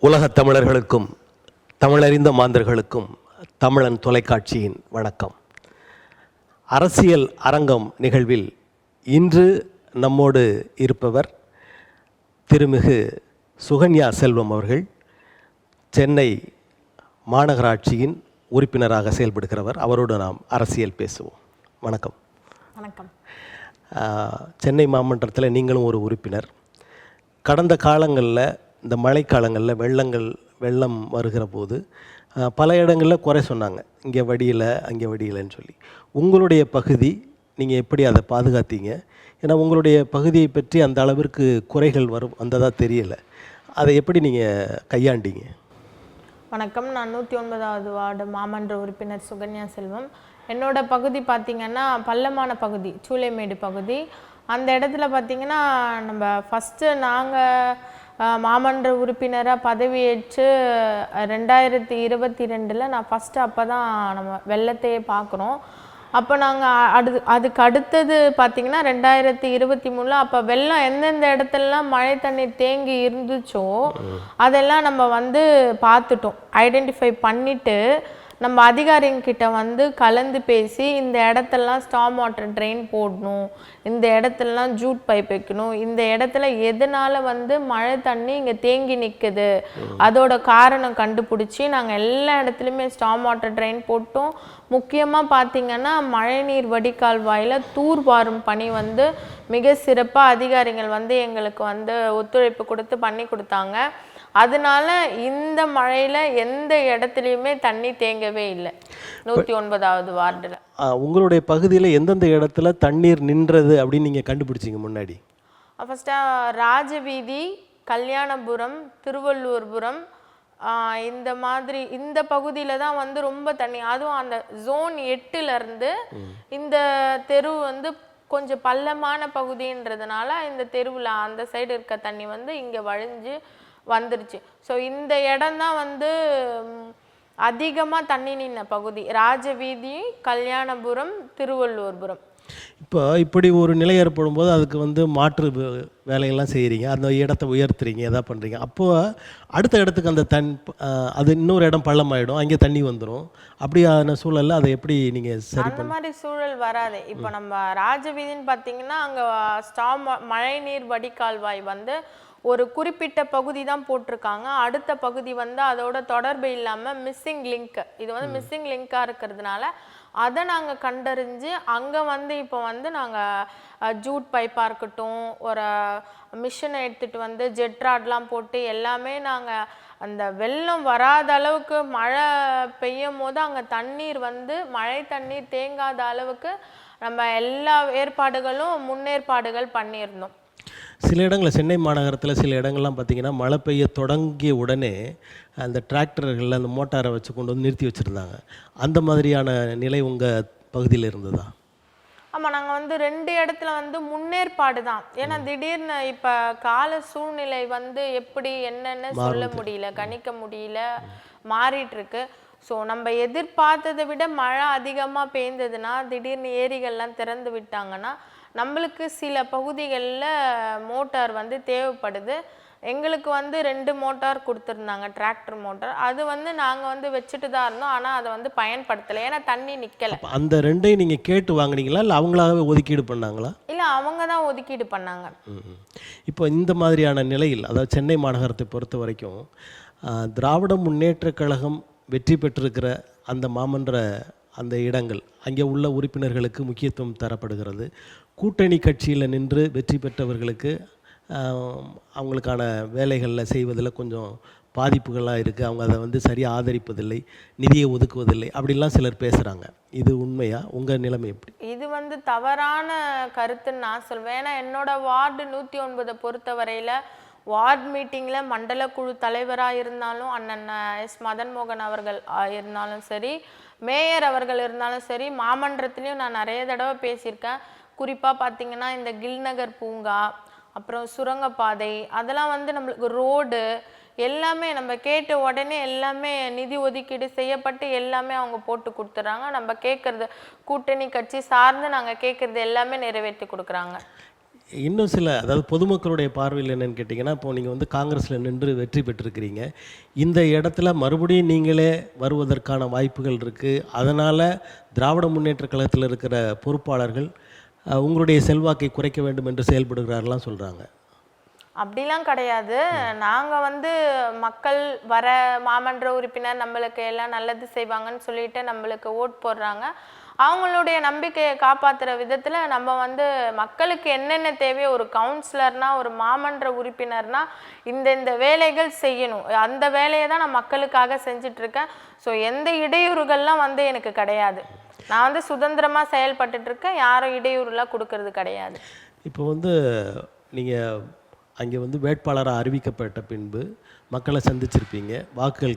உலகத் தமிழர்களுக்கும் தமிழறிந்த மாந்தர்களுக்கும் தமிழன் தொலைக்காட்சியின் வணக்கம். அரசியல் அரங்கம் நிகழ்வில் இன்று நம்மோடு இருப்பவர் திருமிகு சுகன்யா செல்வம் அவர்கள். சென்னை மாநகராட்சியின் உறுப்பினராக செயல்படுகிறவர். அவரோடு நாம் அரசியல் பேசுவோம். வணக்கம். வணக்கம். சென்னை மாமன்றத்தில் நீங்களும் ஒரு உறுப்பினர். கடந்த காலங்களில் இந்த மழைக்காலங்களில் வெள்ளம் வருகிற போது பல இடங்களில் குறை சொன்னாங்க, இங்கே வடியலை அங்கே வடியலைன்னு சொல்லி. உங்களுடைய பகுதி நீங்கள் எப்படி அதை பாதுகாத்தீங்க? ஏன்னா உங்களுடைய பகுதியை பற்றி அந்த அளவிற்கு குறைகள் வந்ததாக தெரியலை. அதை எப்படி நீங்கள் கையாண்டீங்க? வணக்கம். நான் 109வது வார்டு மாமன்ற உறுப்பினர் சுகன்யா செல்வம். என்னோட பகுதி பார்த்திங்கன்னா பள்ளமான பகுதி, சூளைமேடு பகுதி. அந்த இடத்துல பார்த்திங்கன்னா நம்ம ஃபஸ்ட்டு நாங்கள் மாமன்ற உறுப்பினராக பதவியேற்று 2022 நான் ஃபஸ்ட்டு அப்போ தான் நம்ம வெள்ளத்தையே பார்க்குறோம். அப்போ நாங்கள் அதுக்கு அடுத்தது பார்த்திங்கன்னா 2023 அப்போ வெள்ளம் எந்தெந்த இடத்துலலாம் மழை தண்ணீர் தேங்கி இருந்துச்சோ அதெல்லாம் நம்ம பார்த்துட்டோம். ஐடென்டிஃபை பண்ணிவிட்டு நம்ம அதிகாரிங்கிட்ட கலந்து பேசி இந்த இடத்தெல்லாம் ஸ்டாம் வாட்டர் ட்ரெயின் போடணும், இந்த இடத்துலலாம் ஜூட் பைப் வைக்கணும், இந்த இடத்துல எதனால மழை தண்ணி இங்கே தேங்கி நிற்குது அதோட காரணம் கண்டுபிடிச்சி நாங்கள் எல்லா இடத்துலையுமே ஸ்டாம் வாட்டர் ட்ரெயின் போட்டோம். முக்கியமாக பார்த்திங்கன்னா மழைநீர் வடிகால் வாயில் தூர்வாரும் பணி மிக சிறப்பாக அதிகாரிகள் எங்களுக்கு ஒத்துழைப்பு கொடுத்து பண்ணி கொடுத்தாங்க. அதனால இந்த மழையில் எந்த இடத்துலையுமே தண்ணி தேங்கவே இல்லை 109வது வார்டில். உங்களுடைய பகுதியில் எந்தெந்த இடத்துல தண்ணீர் நின்றது அப்படின்னு நீங்கள் கண்டுபிடிச்சிங்க முன்னாடி? ஃபஸ்ட்டாக ராஜவீதி, கல்யாணபுரம், திருவள்ளூர்புரம், இந்த மாதிரி இந்த பகுதியில் தான் ரொம்ப தண்ணி. அதுவும் அந்த ஜோன் 8லேருந்து இந்த தெரு கொஞ்சம் பள்ளமான பகுதின்றதுனால இந்த தெருவில் அந்த சைடு இருக்க தண்ணி இங்கே வழிஞ்சு வந்துருச்சு. ஸோ இந்த இடம் தான் அதிகமாக தண்ணி நின்ன பகுதி, ராஜவீதி, கல்யாணபுரம், திருவள்ளூர்புரம். இப்போ இப்படி ஒரு நிலை ஏற்படும் போது அதுக்கு மாற்று வேலையெல்லாம் செய்கிறீங்க, அந்த இடத்த உயர்த்துறீங்க, எதாவது பண்ணுறீங்க. அப்போது அடுத்த இடத்துக்கு அந்த அது இன்னொரு இடம் பள்ளமாயிடும், அங்கே தண்ணி வந்துடும். அப்படியான சூழலில் அதை எப்படி நீங்கள் சரி? அந்த மாதிரி சூழல் வராது. இப்போ நம்ம ராஜவீதின்னு பார்த்தீங்கன்னா அங்கே ஸ்டாம் மழைநீர் வடிகால்வாய் ஒரு குறிப்பிட்ட பகுதி தான் போட்டிருக்காங்க. அடுத்த பகுதி அதோட தொடர்பு இல்லாமல் மிஸ்ஸிங் லிங்க், இது மிஸ்ஸிங் லிங்காக இருக்கிறதுனால அதை நாங்கள் கண்டறிஞ்சு அங்கே இப்போ நாங்கள் ஜூட் பைப்பாக இருக்கட்டும், ஒரு மிஷினை எடுத்துகிட்டு ஜெட்ராட்லாம் போட்டு எல்லாமே நாங்கள் அந்த வெள்ளம் வராத அளவுக்கு மழை பெய்யும் போது அங்கே தண்ணீர் மழை தண்ணீர் தேங்காத அளவுக்கு நம்ம எல்லா ஏற்பாடுகளும் முன்னேற்பாடுகள் பண்ணியிருந்தோம். சில இடங்களில் சென்னை மாநகரத்தில் சில இடங்கள்லாம் பார்த்திங்கன்னா மழை பெய்ய தொடங்கிய உடனே அந்த டிராக்டர்களில் அந்த மோட்டாரை வச்சு கொண்டு நிறுத்தி வச்சுருந்தாங்க. அந்த மாதிரியான நிலை உங்கள் பகுதியில் இருந்ததா? ஆமாம், நாங்கள் 2 இடத்துல முன்னேற்பாடு தான். ஏன்னா திடீர்னு இப்போ கால சூழ்நிலை எப்படி என்னென்னு சொல்ல முடியல, கணிக்க முடியல, மாறிட்டுருக்கு. ஸோ நம்ம எதிர்பார்த்ததை விட மழை அதிகமாக பெய்ந்ததுன்னா திடீர்னு ஏரிகள்லாம் திறந்து விட்டாங்கன்னா நம்மளுக்கு சில பகுதிகளில் மோட்டார் தேவைப்படுது. எங்களுக்கு 2 மோட்டார் கொடுத்துருந்தாங்க, டிராக்டர் மோட்டார். அது நாங்கள் வச்சுட்டு தான் இருந்தோம், ஆனால் அதை பயன்படுத்தலை, ஏன்னா தண்ணி நிற்கலை. அந்த 2ஐயும் நீங்கள் கேட்டு வாங்கினீங்களா இல்லை அவங்களாகவே ஒதுக்கீடு பண்ணாங்களா? இல்லை, அவங்க தான் ஒதுக்கீடு பண்ணாங்க. இப்போ இந்த மாதிரியான நிலையில், அதாவது சென்னை மாநகரத்தை பொறுத்த வரைக்கும் திராவிட முன்னேற்ற கழகம் வெற்றி பெற்றிருக்கிற அந்த மாமன்ற அந்த இடங்கள், அங்கே உள்ள உறுப்பினர்களுக்கு முக்கியத்துவம் தரப்படுகிறது. கூட்டணி கட்சியில் நின்று வெற்றி பெற்றவர்களுக்கு அவங்களுக்கான வேலைகளில் செய்வதில் கொஞ்சம் பாதிப்புகள்லாம் இருக்குது. அவங்க அதை சரியாக ஆதரிப்பதில்லை, நிதியை ஒதுக்குவதில்லை, அப்படிலாம் சிலர் பேசுகிறாங்க. இது உண்மையா? உங்கள் நிலைமை எப்படி? இது தவறான கருத்துன்னு நான் சொல்வேன். ஏன்னா என்னோடய வார்டு 109 பொறுத்தவரையில் வார்டு மீட்டிங்கில் மண்டல குழு தலைவராக இருந்தாலும் அண்ணன் எஸ் மதன்மோகன் அவர்கள் இருந்தாலும் சரி, மேயர் அவர்கள் இருந்தாலும் சரி, மாமன்றத்துலேயும் நான் நிறைய தடவை பேசியிருக்கேன். குறிப்பாக பார்த்திங்கன்னா இந்த கில்நகர் பூங்கா, அப்புறம் சுரங்கப்பாதை, அதெல்லாம் நம்மளுக்கு ரோடு எல்லாமே நம்ம கேட்ட உடனே எல்லாமே நிதி ஒதுக்கீடு செய்யப்பட்டு எல்லாமே அவங்க போட்டு கொடுத்துட்றாங்க. நம்ம கேட்குறது கூட்டணி கட்சி சார்ந்து நாங்கள் கேட்குறது எல்லாமே நிறைவேற்றி கொடுக்குறாங்க. இன்னும் சில அதாவது பொதுமக்களுடைய பார்வையில் என்னன்னு கேட்டிங்கன்னா, இப்போ நீங்கள் வந்து காங்கிரஸில் நின்று வெற்றி பெற்றிருக்கிறீங்க. இந்த இடத்துல மறுபடியும் நீங்களே வருவதற்கான வாய்ப்புகள் இருக்குது. அதனால் திராவிட முன்னேற்றக் கழகத்தில் இருக்கிற பொறுப்பாளர்கள் உங்களுடைய செல்வாக்கை குறைக்க வேண்டும் என்று செயல்படுகிறார்கள்லாம் சொல்கிறாங்க. அப்படிலாம் கிடையாது. நாங்க வந்து மக்கள் வர மாமன்ற உறுப்பினர் நம்மளுக்கு எல்லாம் நல்லது செய்வாங்கன்னு சொல்லிட்டு நம்மளுக்கு ஓட் போடுறாங்க. அவங்களுடைய நம்பிக்கையை காப்பாற்றுற விதத்தில் நம்ம வந்து மக்களுக்கு என்னென்ன தேவையோ, ஒரு கவுன்சிலர்னா ஒரு மாமன்ற உறுப்பினர்னா இந்த வேலைகள் செய்யணும், அந்த வேலையை தான் நான் மக்களுக்காக செஞ்சிட்ருக்கேன். ஸோ எந்த இடையூறுகள்லாம் வந்து எனக்கு கிடையாது. நான் வந்து சுதந்திரமாக செயல்பட்டுட்ருக்கேன். யாரும் இடையூறுலாம் கொடுக்கறது கிடையாது. இப்போ வந்து நீங்கள் அங்கே வந்து வேட்பாளராக அறிவிக்கப்பட்ட பின்பு மக்களை சந்திச்சிருப்பீங்க, வாக்குகள்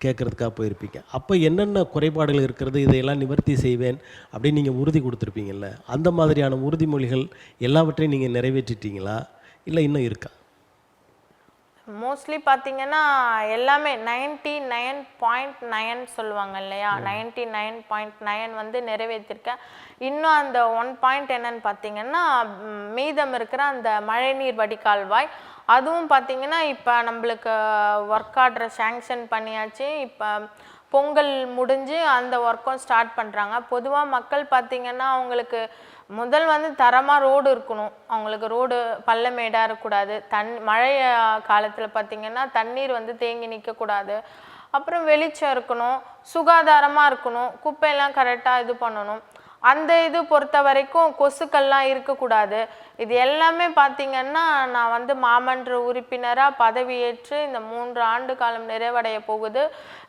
கேட்குறதுக்காக போயிருப்பீங்க. அப்போ என்னென்ன குறைபாடுகள் இருக்கிறது, இதையெல்லாம் நிவர்த்தி செய்வேன் அப்படின்னு நீங்கள் உறுதி கொடுத்துருப்பீங்கல்ல, அந்த மாதிரியான உறுதிமொழிகள் எல்லாவற்றையும் நீங்கள் நிறைவேற்றிட்டீங்களா, இல்லை இன்னும் இருக்கா? மோஸ்ட்லி பார்த்தீங்கன்னா எல்லாமே 99.9 சொல்லுவாங்க இல்லையா, 99.9 வந்து நிறைவேற்றிருக்கேன். இன்னும் அந்த 1 பாயிண்ட் என்னன்னு பார்த்தீங்கன்னா, மீதம் இருக்கிற அந்த மழைநீர் வடிகால்வாய், அதுவும் பார்த்தீங்கன்னா இப்போ நம்மளுக்கு ஒர்க் ஆர்டரை சேங்ஷன் பண்ணியாச்சு. இப்போ பொங்கல் முடிஞ்சு அந்த ஒர்க்கும் ஸ்டார்ட் பண்ணுறாங்க. பொதுவாக மக்கள் பார்த்திங்கன்னா அவங்களுக்கு முதல் வந்து தரமாக ரோடு இருக்கணும். அவங்களுக்கு ரோடு பள்ளமேடாக இருக்கக்கூடாது. மழை காலத்தில் பார்த்திங்கன்னா தண்ணீர் வந்து தேங்கி நிற்கக்கூடாது. அப்புறம் வெளிச்சம் இருக்கணும், சுகாதாரமாக இருக்கணும், குப்பையெல்லாம் கரெக்டாக இது பண்ணணும். அந்த இது பொறுத்த வரைக்கும் கொசுக்கள்லாம் இருக்கக்கூடாது. இது எல்லாமே பார்த்திங்கன்னா நான் வந்து மாமன்ற உறுப்பினராக பதவியேற்று இந்த 3 ஆண்டு காலம் நிறைவடைய போகுது.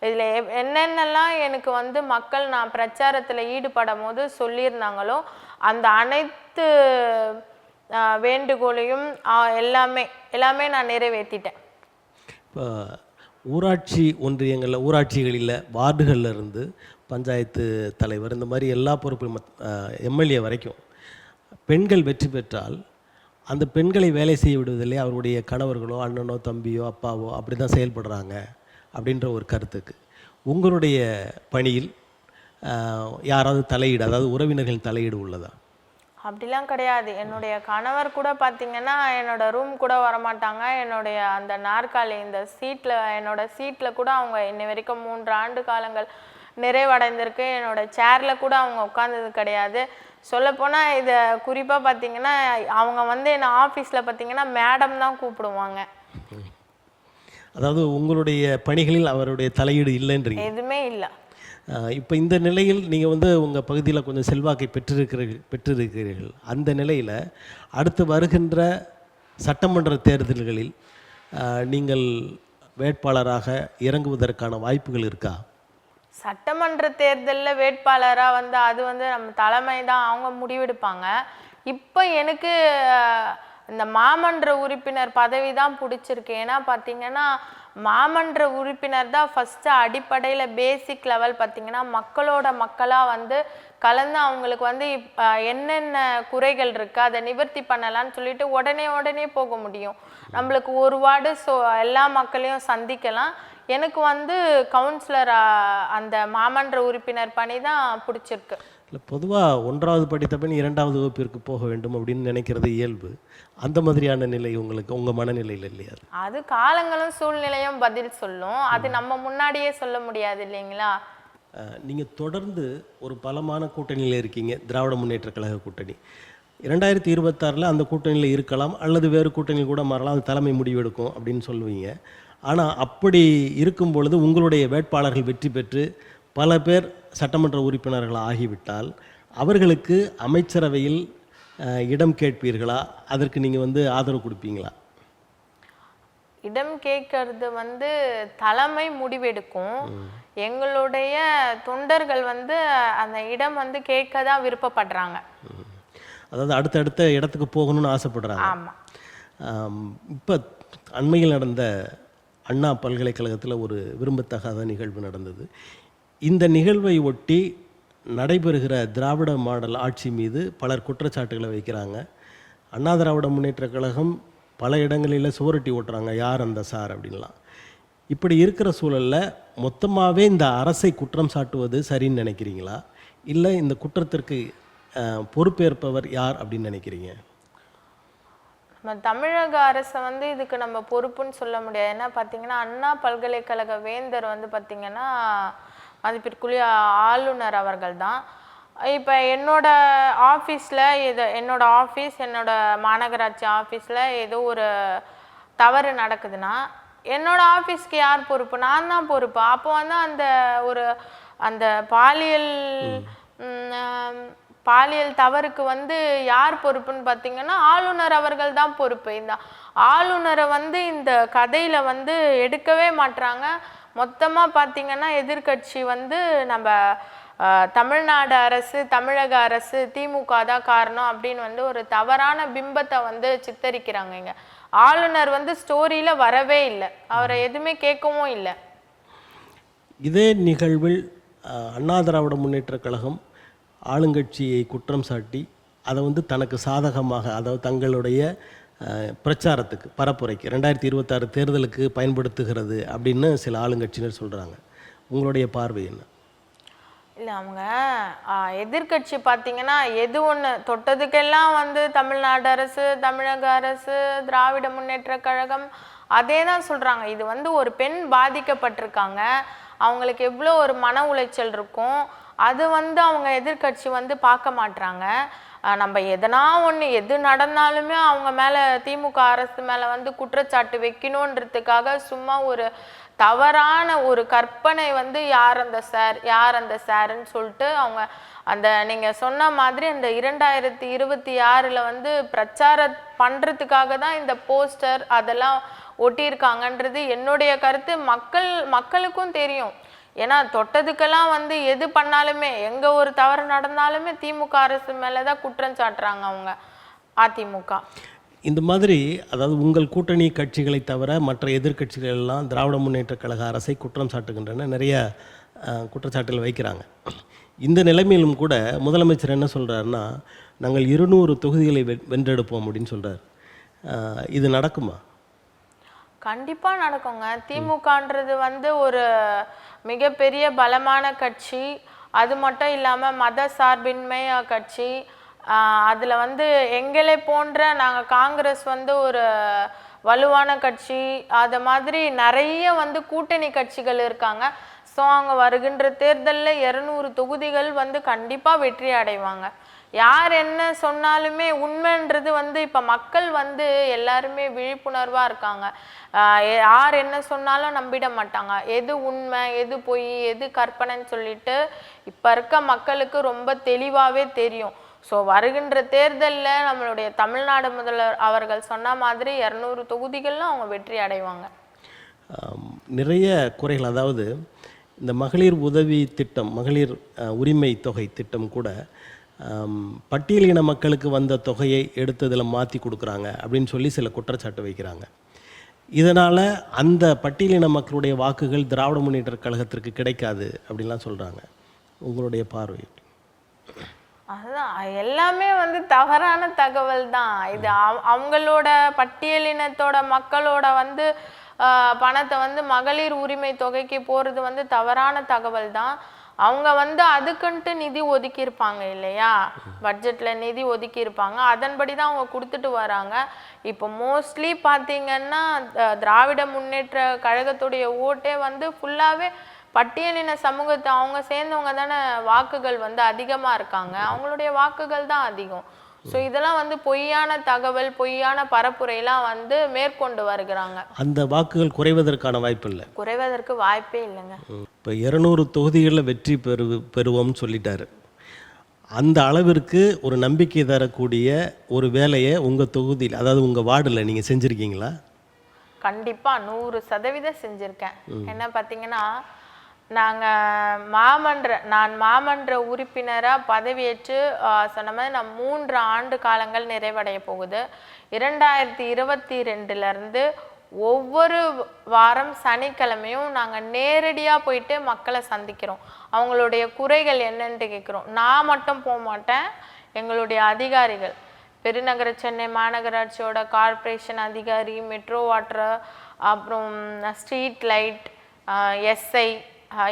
இதில் என்னென்னலாம் எனக்கு வந்து மக்கள் நான் பிரச்சாரத்தில் ஈடுபடும் போது சொல்லியிருந்தாங்களோ அந்த அனைத்து வேண்டுகோளையும் எல்லாமே நான் நிறைவேற்றிட்டேன். இப்போ ஊராட்சி ஒன்றியங்களில், ஊராட்சிகளில், வார்டுகளில் இருந்து பஞ்சாயத்து தலைவர், இந்த மாதிரி எல்லா பொறுப்பும் எம்எல்ஏ வரைக்கும் பெண்கள் வெற்றி பெற்றால் அந்த பெண்களை வேலை செய்ய விடுவதில்லை, அவருடைய கணவர்களோ அண்ணனோ தம்பியோ அப்பாவோ அப்படி தான் செயல்படுறாங்க அப்படின்ற ஒரு கருத்துக்கு உங்களுடைய பணியில் யாராவது தலையீடு, அதாவது உறவினர்கள் தலையீடு உள்ளதா? அப்படிலாம் கிடையாது. என்னுடைய கணவர் கூட பார்த்திங்கன்னா என்னோட ரூம் கூட வரமாட்டாங்க. என்னுடைய அந்த நாற்காலி இந்த சீட்டில், என்னோட சீட்டில் கூட அவங்க இன்னை வரைக்கும் 3 ஆண்டு காலங்கள் நிறைவடைந்திருக்கு. என்னோட சேரில் கூட அவங்க உட்காந்தது கிடையாது. சொல்லப்போனால் இதை குறிப்பாக பார்த்திங்கன்னா அவங்க வந்து என்ன ஆஃபீஸில் பார்த்திங்கன்னா மேடம் தான் கூப்பிடுவாங்க. அதாவது உங்களுடைய பணிகளில் அவருடைய தலையீடு இல்லைன்றீங்க? எதுவுமே இல்லை. இப்போ இந்த நிலையில் நீங்கள் வந்து உங்கள் பகுதியில் கொஞ்சம் செல்வாக்கை பெற்றிருக்கிறீர்கள். அந்த நிலையில் அடுத்து வருகின்ற சட்டமன்ற தேர்தல்களில் நீங்கள் வேட்பாளராக இறங்குவதற்கான வாய்ப்புகள் இருக்கா? சட்டமன்ற தேர்தலில் வேட்பாளராக வந்து அது வந்து நம்ம தலைமை தான் அவங்க முடிவெடுப்பாங்க. இப்போ எனக்கு இந்த மாமன்ற உறுப்பினர் பதவி தான் பிடிச்சிருக்கு. ஏன்னா பார்த்திங்கன்னா மாமன்ற உறுப்பினர் தான் ஃபஸ்ட்டு அடிப்படையில் பேசிக் லெவல் பார்த்திங்கன்னா மக்களோட மக்களாக வந்து கலந்து அவங்களுக்கு வந்து என்னென்ன குறைகள் இருக்குது அதை நிவர்த்தி பண்ணலான்னு சொல்லிட்டு உடனே போக முடியும். நம்மளுக்கு ஒரு வார்டு எல்லா மக்களையும் சந்திக்கலாம். எனக்கு வந்து கவுன்சிலர் அந்த மாமன்ற உறுப்பினர் பணி தான் பிடிச்சிருக்கு. இல்லை, பொதுவாக 1வது படித்த பின் 2வது வகுப்பிற்கு போக வேண்டும் அப்படின்னு நினைக்கிறது இயல்பு. அந்த மாதிரியான நிலை உங்களுக்கு உங்கள் மனநிலையில் இல்லையா? அது காலங்களும் சூழ்நிலையும் பதில் சொல்லும். அது நம்ம முன்னாடியே சொல்ல முடியாது இல்லைங்களா? நீங்கள் தொடர்ந்து ஒரு பலமான கூட்டணியில் இருக்கீங்க, திராவிட முன்னேற்ற கழக கூட்டணி. 2026 அந்த கூட்டணியில் இருக்கலாம், அல்லது வேறு கூட்டணி கூட மாறலாம், அது தலைமை முடிவெடுக்கும் அப்படின்னு சொல்லுவீங்க. ஆனால் அப்படி இருக்கும் பொழுது உங்களுடைய வேட்பாளர்கள் வெற்றி பெற்று பல பேர் சட்டமன்ற உறுப்பினர்கள் ஆகிவிட்டால் அவர்களுக்கு அமைச்சரவையில் இடம் கேட்பீர்களா? அதற்கு நீங்கள் வந்து ஆதரவு கொடுப்பீங்களா? இடம் கேட்கறது வந்து தலைமை முடிவெடுக்கும். எங்களுடைய தொண்டர்கள் வந்து அந்த இடம் வந்து கேட்க தான் விருப்பப்படுறாங்க. அதாவது அடுத்தடுத்த இடத்துக்கு போகணும்னு ஆசைப்படுறாங்க. ஆமாம். இப்போ அண்மையில் நடந்த அண்ணா பல்கலைக்கழகத்தில் ஒரு விரும்பத்தகாத நிகழ்வு நடந்தது. இந்த நிகழ்வை ஒட்டி நடைபெறுகிற திராவிட மாடல் ஆட்சி மீது பலர் குற்றச்சாட்டுகளை வைக்கிறாங்க. அண்ணா திராவிட முன்னேற்ற கழகம் பல இடங்களில் சுவரொட்டி ஓட்டுறாங்க, யார் அந்த சார் அப்படின்லாம். இப்படி இருக்கிற சூழலில் மொத்தமாகவே இந்த அரசை குற்றம் சாட்டுவது சரின்னு நினைக்கிறீங்களா, இல்லை இந்த குற்றத்திற்கு பொறுப்பேற்பவர் யார் அப்படின்னு நினைக்கிறீங்க? நம்ம தமிழக அரசை வந்து இதுக்கு நம்ம பொறுப்புன்னு சொல்ல முடியாது. ஏன்னா பார்த்தீங்கன்னா அண்ணா பல்கலைக்கழக வேந்தர் வந்து பார்த்தீங்கன்னா மதிப்பிற்குரிய ஆளுநர் அவர்கள் தான். இப்போ என்னோட ஆஃபீஸில் என்னோட ஆஃபீஸ் என்னோட மாநகராட்சி ஆஃபீஸில் ஏதோ ஒரு தவறு நடக்குதுன்னா என்னோட ஆஃபீஸ்க்கு யார் பொறுப்பு? நான் தான் பொறுப்பு. அப்போ வந்து அந்த பாலியல் தவறுக்கு வந்து யார் பொறுப்புன்னு பார்த்தீங்கன்னா ஆளுநர் அவர்கள் தான் பொறுப்பு. இந்த ஆளுநரை வந்து இந்த கதையில் வந்து எடுக்கவே மாட்றாங்க. மொத்தமாக பார்த்தீங்கன்னா எதிர்கட்சி வந்து நம்ம தமிழ்நாடு அரசு, தமிழக அரசு, திமுக தான் காரணம் அப்படின்னு வந்து ஒரு தவறான பிம்பத்தை வந்து சித்தரிக்கிறாங்க. இங்கே ஆளுநர் வந்து ஸ்டோரியில் வரவே இல்லை, அவரை எதுவுமே கேட்கவும் இல்லை. இதே நிகழ்வில் அண்ணா திராவிட முன்னேற்ற கழகம் ஆளுங்கட்சியை குற்றம் சாட்டி அதை வந்து தனக்கு சாதகமாக, அதாவது தங்களுடைய பிரச்சாரத்துக்கு, பரப்புரைக்கு 2026 தேர்தலுக்கு பயன்படுத்துகிறது அப்படின்னு சில ஆளுங்கட்சியினர் சொல்கிறாங்க. உங்களுடைய பார்வை என்ன? இல்லை, அவங்க எதிர்கட்சி பார்த்தீங்கன்னா எது ஒன்று தொட்டதுக்கெல்லாம் வந்து தமிழ்நாடு அரசு, தமிழக அரசு, திராவிட முன்னேற்ற கழகம் அதே தான் சொல்கிறாங்க. இது வந்து ஒரு பெண் பாதிக்கப்பட்டிருக்காங்க, அவங்களுக்கு எவ்வளோ ஒரு மன உளைச்சல் இருக்கும், அது வந்து அவங்க எதிர்கட்சி வந்து பார்க்க மாட்றாங்க. நம்ம எதனா ஒன்று எது நடந்தாலுமே அவங்க மேலே, திமுக அரசு மேலே வந்து குற்றச்சாட்டு வைக்கணுன்றதுக்காக சும்மா ஒரு தவறான ஒரு கற்பனை வந்து யார் அந்த சாருன்னு சொல்லிட்டு அவங்க அந்த நீங்கள் சொன்ன மாதிரி அந்த 2026 வந்து பிரச்சாரம் பண்ணுறதுக்காக தான் இந்த போஸ்டர் அதெல்லாம் ஒட்டியிருக்காங்கன்றது என்னுடைய கருத்து. மக்களுக்கும் தெரியும். ஏன்னா தொட்டதுக்கெல்லாம் வந்து எது பண்ணாலுமே, எங்கே ஒரு தவறு நடந்தாலுமே திமுக அரசு மேலே தான் குற்றம் சாட்டுறாங்க அவங்க அதிமுக. இந்த மாதிரி, அதாவது உங்கள் கூட்டணி கட்சிகளை தவிர மற்ற எதிர்க்கட்சிகள் எல்லாம் திராவிட முன்னேற்ற கழக அரசை குற்றம் சாட்டுகின்றன, நிறைய குற்றச்சாட்டுகள் வைக்கிறாங்க. இந்த நிலைமையிலும் கூட முதலமைச்சர் என்ன சொல்கிறாருன்னா, நாங்கள் 200 தொகுதிகளை வென்றெடுப்போம் அப்படின்னு சொல்கிறார். இது நடக்குமா? கண்டிப்பாக நடக்குங்க. திமுகன்றது வந்து ஒரு மிகப்பெரிய பலமான கட்சி. அது மட்டும் இல்லாமல் மத சார்பின்மை கட்சி. அதில் வந்து எங்களை போன்ற நாங்கள் காங்கிரஸ் வந்து ஒரு வலுவான கட்சி. அது மாதிரி நிறைய வந்து கூட்டணி கட்சிகள் இருக்காங்க. ஸோ அவங்க வருகின்ற தேர்தலில் 200 தொகுதிகள் வந்து கண்டிப்பாக வெற்றி அடைவாங்க. யார் என்ன சொன்னாலுமே உண்மைன்றது வந்து இப்போ மக்கள் வந்து எல்லாருமே விழிப்புணர்வாக இருக்காங்க. யார் என்ன சொன்னாலும் நம்பிட மாட்டாங்க. எது உண்மை, எது பொய், எது கற்பனைன்னு சொல்லிட்டு இப்போ இருக்க மக்களுக்கு ரொம்ப தெளிவாகவே தெரியும். ஸோ வருகின்ற தேர்தலில் நம்மளுடைய தமிழ்நாடு முதல்வர் அவர்கள் சொன்ன மாதிரி 200 தொகுதிகள்லாம் அவங்க வெற்றி அடைவாங்க. நிறைய குறைகள், அதாவது இந்த மகளிர் உதவி திட்டம், மகளிர் உரிமை தொகை திட்டம் கூட பட்டியலின மக்களுக்கு வந்த தொகையை எடுத்து இதில் மாற்றி கொடுக்குறாங்க அப்படின்னு சொல்லி சில குற்றச்சாட்டு வைக்கிறாங்க. இதனால் அந்த பட்டியலின மக்களுடைய வாக்குகள் திராவிட முன்னேற்ற கழகத்திற்கு கிடைக்காது அப்படின்லாம் சொல்கிறாங்க. உங்களுடைய பார்வை? அதுதான், எல்லாமே வந்து தவறான தகவல் தான். இது அவங்களோட பட்டியலினத்தோட மக்களோட வந்து பணத்தை வந்து மகளிர் உரிமை தொகைக்கு போகிறது வந்து தவறான தகவல் தான். அவங்க வந்து அதுக்குன்ட்டு நிதி ஒதுக்கியிருப்பாங்க இல்லையா, பட்ஜெட்டில் நிதி ஒதுக்கியிருப்பாங்க, அதன்படி தான் அவங்க கொடுத்துட்டு வராங்க. இப்போ மோஸ்ட்லி பார்த்தீங்கன்னா திராவிட முன்னேற்ற கழகத்துடைய ஓட்டே வந்து ஃபுல்லாகவே பட்டியலின சமூகத்தை அவங்க சேர்ந்தவங்க தானே வாக்குகள் வந்து அதிகமாக இருக்காங்க, அவங்களுடைய வாக்குகள் தான் அதிகம். ஸோ இதெல்லாம் வந்து பொய்யான தகவல், பொய்யான பரப்புரையெல்லாம் வந்து மேற்கொண்டு வருகிறாங்க. அந்த வாக்குகள் குறைவதற்கான வாய்ப்பு இல்லை, குறைவதற்கு வாய்ப்பே இல்லைங்க. இப்போ 200 தொகுதிகளில் வெற்றி பெறுவோம்னு சொல்லிட்டாரு. அந்த அளவிற்கு ஒரு நம்பிக்கை தரக்கூடிய ஒரு வேலையை உங்கள் தொகுதியில், அதாவது உங்கள் வார்டில் நீங்கள் செஞ்சுருக்கீங்களா? கண்டிப்பாக 100% செஞ்சுருக்கேன். என்ன பார்த்தீங்கன்னா, நான் மாமன்ற உறுப்பினராக பதவியேற்று சொன்ன மாதிரி நான் 3 ஆண்டு காலங்கள் நிறைவடைய போகுது. 2022 ஒவ்வொரு வாரம் சனிக்கிழமையும் நாங்கள் நேரடியாக போயிட்டு மக்களை சந்திக்கிறோம். அவங்களுடைய குறைகள் என்னன்ட்டு கேட்குறோம். நான் மட்டும் போக மாட்டேன், எங்களுடைய அதிகாரிகள், பெருநகர சென்னை மாநகராட்சியோட கார்ப்பரேஷன் அதிகாரி, மெட்ரோ வாட்டர், அப்புறம் street light, SI,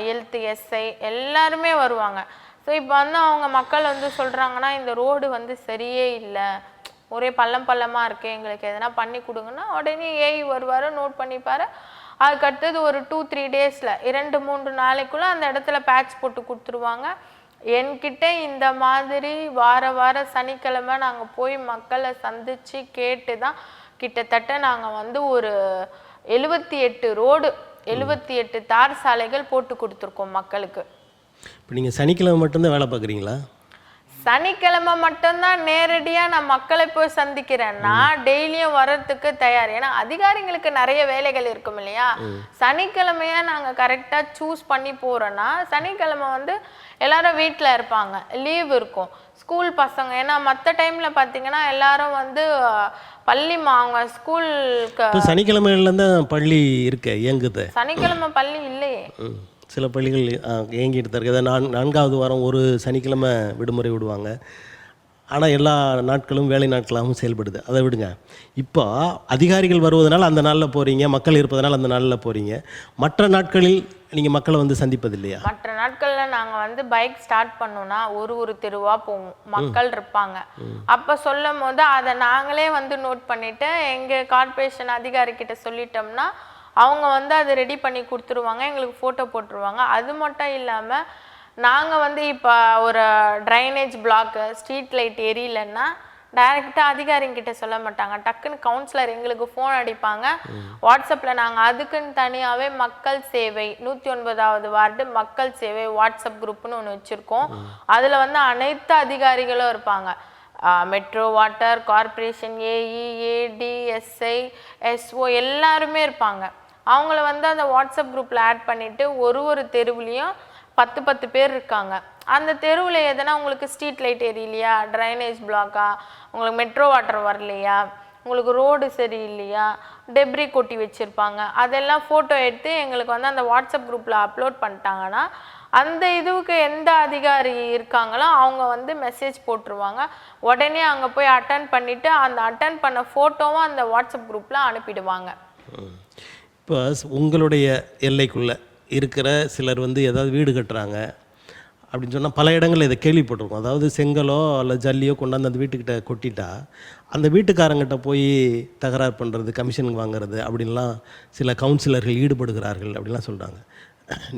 health SI எல்லாருமே வருவாங்க. ஸோ இப்போ வந்து அவங்க மக்கள் வந்து சொல்கிறாங்கன்னா, இந்த ரோடு வந்து சரியே இல்லை, ஒரே பள்ளம் பள்ளமாக இருக்குது, எங்களுக்கு எதனா பண்ணி கொடுங்கன்னா உடனே ஏஐ வருவார், நோட் பண்ணிப்பார். அதுக்கு அடுத்தது ஒரு 2-3 டேஸில் 2-3 நாளைக்குள்ளே அந்த இடத்துல பேட்ச் போட்டு கொடுத்துருவாங்க. என்கிட்ட இந்த மாதிரி வார சனிக்கிழமை நாங்கள் போய் மக்களை சந்தித்து கேட்டு தான் கிட்டத்தட்ட நாங்கள் வந்து ஒரு 78 ரோடு 78 தார் சாலைகள் போட்டு கொடுத்துருக்கோம் மக்களுக்கு. இப்போ நீங்கள் சனிக்கிழமை மட்டும்தான் வேலை பார்க்குறீங்களா? சனிக்கிழமை மட்டும்தான் நேரடியாக நான் மக்களை போய் சந்திக்கிறேன். நான் டெய்லியும் வர்றதுக்கு தயார். ஏன்னா அதிகாரிங்களுக்கு நிறைய வேலைகள் இருக்கும் இல்லையா. சனிக்கிழமையா நாங்கள் கரெக்டாக சூஸ் பண்ணி போகிறோன்னா சனிக்கிழமை வந்து எல்லாரும் வீட்டில் இருப்பாங்க, லீவ் இருக்கும், ஸ்கூல் பசங்க. ஏன்னா மற்ற டைமில் பார்த்தீங்கன்னா எல்லாரும் வந்து அவங்க ஸ்கூலுக்கு சனிக்கிழமையிலேருந்து பள்ளி இருக்க இயங்குது. சனிக்கிழமை பள்ளி இல்லையே. சில பள்ளிகள் இயங்கிட்டு தான் இருக்குது. 4வது வாரம் ஒரு சனிக்கிழமை விடுமுறை விடுவாங்க. ஆனால் எல்லா நாட்களும் வேலை நாட்களாகவும் செயல்படுது. அதை விடுங்க. இப்போ அதிகாரிகள் வருவதனால் அந்த நாளில் போகிறீங்க, மக்கள் இருப்பதனால் அந்த நாளில் போகிறீங்க. மற்ற நாட்களில் நீங்கள் மக்களை வந்து சந்திப்பது இல்லையா? மற்ற நாட்களில் நாங்கள் வந்து பைக் ஸ்டார்ட் பண்ணோன்னா ஒரு தெருவாக போவோம், மக்கள் இருப்பாங்க. அப்போ சொல்லும் போது அதை நாங்களே வந்து நோட் பண்ணிவிட்டு எங்கள் கார்ப்பரேஷன் அதிகாரிக்கிட்ட சொல்லிட்டோம்னா அவங்க வந்து அதை ரெடி பண்ணி கொடுத்துருவாங்க, எங்களுக்கு ஃபோட்டோ போட்டுருவாங்க. அது மட்டும் இல்லாமல் நாங்கள் வந்து இப்போ ஒரு ட்ரைனேஜ் பிளாக்கு, ஸ்ட்ரீட் லைட் எரியலைன்னா டைரெக்டாக அதிகாரிங்கிட்ட சொல்ல மாட்டாங்க, டக்குன்னு கவுன்சிலர் எங்களுக்கு ஃபோன் அடிப்பாங்க. வாட்ஸ்அப்பில் நாங்கள் அதுக்குன்னு தனியாகவே மக்கள் சேவை 109வது வார்டு மக்கள் சேவை வாட்ஸ்அப் குரூப்னு ஒன்று வச்சுருக்கோம். அதில் வந்து அனைத்து அதிகாரிகளும் இருப்பாங்க. மெட்ரோ, வாட்டர் கார்ப்பரேஷன், ஏஇ, ஏடி, எஸ்ஐ, எஸ்ஓ எல்லாருமே இருப்பாங்க. அவங்கள வந்து அந்த வாட்ஸ்அப் குரூப்பில் ஆட் பண்ணிவிட்டு ஒரு தெருவுலேயும் 10 பேர் இருக்காங்க. அந்த தெருவில் எதனா உங்களுக்கு ஸ்ட்ரீட் லைட் எரியலையா, ட்ரைனேஜ் பிளாக்கா, உங்களுக்கு மெட்ரோ வாட்டர் வரலையா, உங்களுக்கு ரோடு சரியில்லையா, டெப்ரி கொட்டி வச்சுருப்பாங்க, அதெல்லாம் ஃபோட்டோ எடுத்து எங்களுக்கு வந்து அந்த வாட்ஸ்அப் குரூப்பில் அப்லோட் பண்ணிட்டாங்கன்னா அந்த இதுவுக்கு எந்த அதிகாரி இருக்காங்களோ அவங்க வந்து மெசேஜ் போட்டுருவாங்க. உடனே அங்கே போய் அட்டன் பண்ணிவிட்டு அந்த அட்டன் பண்ண ஃபோட்டோவும் அந்த வாட்ஸ்அப் குரூப்பில் அனுப்பிடுவாங்க. இப்போ உங்களுடைய எல்லைக்குள்ளே இருக்கிற சிலர் வந்து ஏதாவது வீடு கட்டுறாங்க அப்படின்னு சொன்னால் பல இடங்களில் இதை கேள்விப்பட்டிருக்கோம். அதாவது செங்கலோ அல்ல ஜல்லியோ கொண்டாந்து அந்த வீட்டுக்கிட்ட கொட்டிட்டா அந்த வீட்டுக்காரங்கிட்ட போய் தகராறு பண்ணுறது, கமிஷனுக்கு வாங்குறது அப்படின்லாம் சில கவுன்சிலர்கள் ஈடுபடுகிறார்கள் அப்படின்லாம் சொல்கிறாங்க.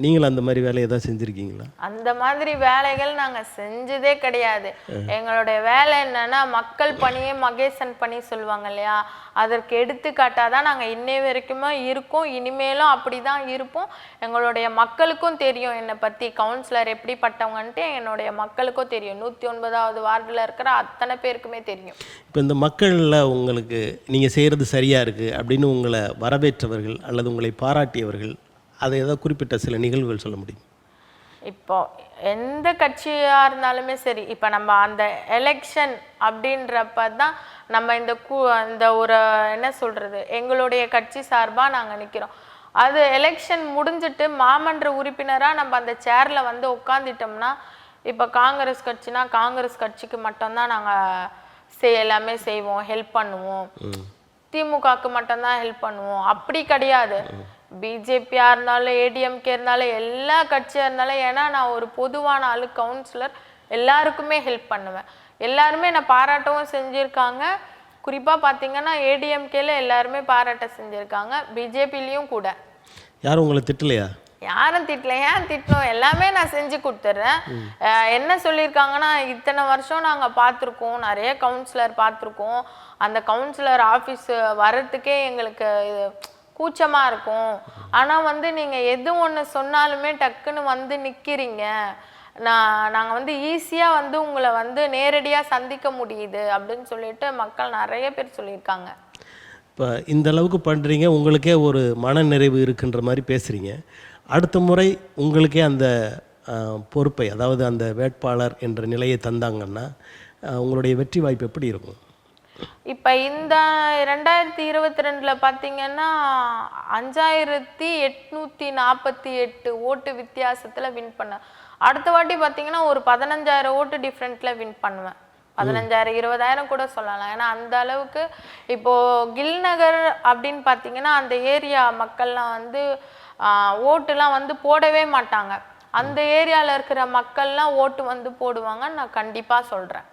நீங்கள் அந்த மாதிரி வேலையை ஏதாவது செஞ்சுருக்கீங்களா? அந்த மாதிரி வேலைகள் நாங்கள் செஞ்சதே கிடையாது. எங்களுடைய வேலை என்னன்னா மக்கள் பணியே மகேசன் பணி சொல்லுவாங்க இல்லையா, அதற்கு எடுத்துக்காட்டாக தான் நாங்கள் இன்னை வரைக்குமே இருக்கோம், இனிமேலும் அப்படி தான் இருப்போம். எங்களுடைய மக்களுக்கும் தெரியும் என்னை பற்றி கவுன்சிலர் எப்படிப்பட்டவங்கன்ட்டு என்னுடைய மக்களுக்கும் தெரியும். 109வது வார்டில் இருக்கிற அத்தனை பேருக்குமே தெரியும். இப்போ இந்த மக்களில் உங்களுக்கு நீங்கள் செய்கிறது சரியாக இருக்குது அப்படின்னு உங்களை வரவேற்றவர்கள் அல்லது உங்களை பாராட்டியவர்கள் அதை ஏதாவது குறிப்பிட்ட சில நிகழ்வுகள் சொல்ல முடியும்? இப்போ எந்த கட்சியாக இருந்தாலுமே சரி, இப்போ நம்ம அந்த எலெக்ஷன் அப்படின்றப்ப தான் நம்ம இந்த ஒரு என்ன சொல்கிறது எங்களுடைய கட்சி சார்பாக நாங்கள் நிற்கிறோம். அது எலெக்ஷன் முடிஞ்சிட்டு மாமன்ற உறுப்பினராக நம்ம அந்த சேரில் வந்து உட்காந்துட்டோம்னா, இப்போ காங்கிரஸ் கட்சினா காங்கிரஸ் கட்சிக்கு மட்டும்தான் நாங்கள் எல்லாமே செய்வோம், ஹெல்ப் பண்ணுவோம். திமுகவுக்கு மட்டும்தான் ஹெல்ப் பண்ணுவோம் அப்படி கிடையாது. பிஜேபியாக இருந்தாலும் ஏடிஎம்கே இருந்தாலும் எல்லா கட்சியாக இருந்தாலும், ஏன்னா நான் ஒரு பொதுவான ஆளு, கவுன்சிலர், எல்லாருக்குமே ஹெல்ப் பண்ணுவேன். எல்லாருமே நான் பாராட்டவும் செஞ்சுருக்காங்க. குறிப்பாக பார்த்தீங்கன்னா ஏடிஎம்கேல எல்லாருமே பாராட்ட செஞ்சுருக்காங்க, பிஜேபிலையும் கூட. யாரும் உங்களை திட்டலையா? யாரும் திட்டல, ஏன் திட்டணும், எல்லாமே நான் செஞ்சு கொடுத்துட்றேன். என்ன சொல்லியிருக்காங்கன்னா, இத்தனை வருஷம் நாங்கள் பார்த்துருக்கோம், நிறைய கவுன்சிலர் பார்த்துருக்கோம், அந்த கவுன்சிலர் ஆஃபீஸ் வர்றதுக்கே எங்களுக்கு கூச்சமாக இருக்கும், ஆனால் வந்து நீங்கள் எது ஒன்று சொன்னாலுமே டக்குன்னு வந்து நிற்கிறீங்க, நாங்கள் வந்து ஈஸியாக வந்து உங்களை வந்து நேரடியாக சந்திக்க முடியுது அப்படின்னு சொல்லிட்டு மக்கள் நிறைய பேர் சொல்லியிருக்காங்க. இப்போ இந்த அளவுக்கு பண்ணுறீங்க, உங்களுக்கே ஒரு மன நிறைவு இருக்குன்ற மாதிரி பேசுகிறீங்க. அடுத்த முறை உங்களுக்கே அந்த பொறுப்பை, அதாவது அந்த வேட்பாளர் என்ற நிலையை தந்தாங்கன்னா உங்களுடைய வெற்றி வாய்ப்பு எப்படி இருக்கும்? இப்போ இந்த 2022 பார்த்தீங்கன்னா 5848 ஓட்டு வித்தியாசத்தில் வின் பண்ணேன். அடுத்த வாட்டி பார்த்தீங்கன்னா ஒரு 15000 ஓட்டு டிஃப்ரெண்ட்டில் வின் பண்ணுவேன். 15000 20,000 கூட சொல்லலாம். ஏன்னா அந்த அளவுக்கு இப்போது கில் நகர் அப்படின்னு பார்த்தீங்கன்னா அந்த ஏரியா மக்கள்லாம் வந்து ஓட்டுலாம் வந்து போடவே மாட்டாங்க. அந்த ஏரியாவில் இருக்கிற மக்கள்லாம் ஓட்டு வந்து போடுவாங்கன்னு நான் கண்டிப்பாக சொல்கிறேன்.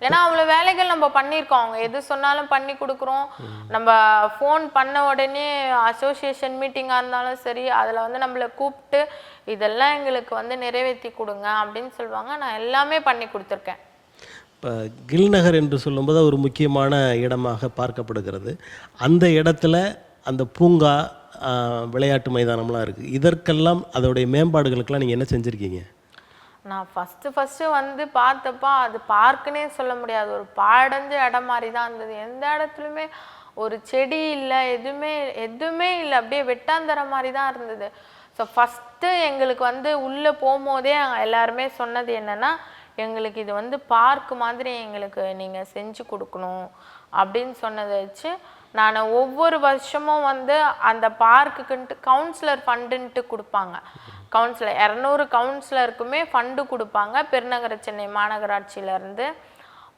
ஏன்னா அவ்வளோ வேலைகள் நம்ம பண்ணியிருக்கோம். அவங்க எது சொன்னாலும் பண்ணி கொடுக்குறோம். நம்ம ஃபோன் பண்ண உடனே அசோசியேஷன் மீட்டிங்காக இருந்தாலும் சரி, அதில் வந்து நம்மளை கூப்பிட்டு இதெல்லாம் எங்களுக்கு வந்து நிறைவேற்றி கொடுங்க அப்படின்னு சொல்லுவாங்க. நான் எல்லாமே பண்ணி கொடுத்துருக்கேன். இப்போ கில் நகர் என்று சொல்லும்போது ஒரு முக்கியமான இடமாக பார்க்கப்படுகிறது. அந்த இடத்துல அந்த பூங்கா, விளையாட்டு மைதானம்லாம் இருக்குது. இதற்கெல்லாம் அதோடைய மேம்பாடுகளுக்கெல்லாம் நீங்கள் என்ன செஞ்சுருக்கீங்க? நான் ஃபஸ்ட்டு வந்து பார்த்தப்போ அது பார்க்குன்னே சொல்ல முடியாது, ஒரு பாழடைஞ்ச இடம் மாதிரி தான் இருந்தது. எந்த இடத்துலையுமே ஒரு செடி இல்லை, எதுவுமே இல்லை, அப்படியே வெட்டாந்தர மாதிரி தான் இருந்தது. ஸோ ஃபஸ்ட்டு எங்களுக்கு வந்து உள்ளே போகும்போதே எல்லாருமே சொன்னது என்னென்னா, எங்களுக்கு இது வந்து பார்க் மாதிரி எங்களுக்கு நீங்கள் செஞ்சு கொடுக்கணும் அப்படின்னு சொன்னதை வச்சு நான் ஒவ்வொரு வருஷமும் வந்து அந்த பார்க்குக்குன்ட்டு கவுன்சிலர் ஃபண்டுன்ட்டு கொடுப்பாங்க. கவுன்சிலர் 200 கவுன்சிலருக்குமே ஃபண்டு கொடுப்பாங்க பெருநகர சென்னை மாநகராட்சியிலேருந்து.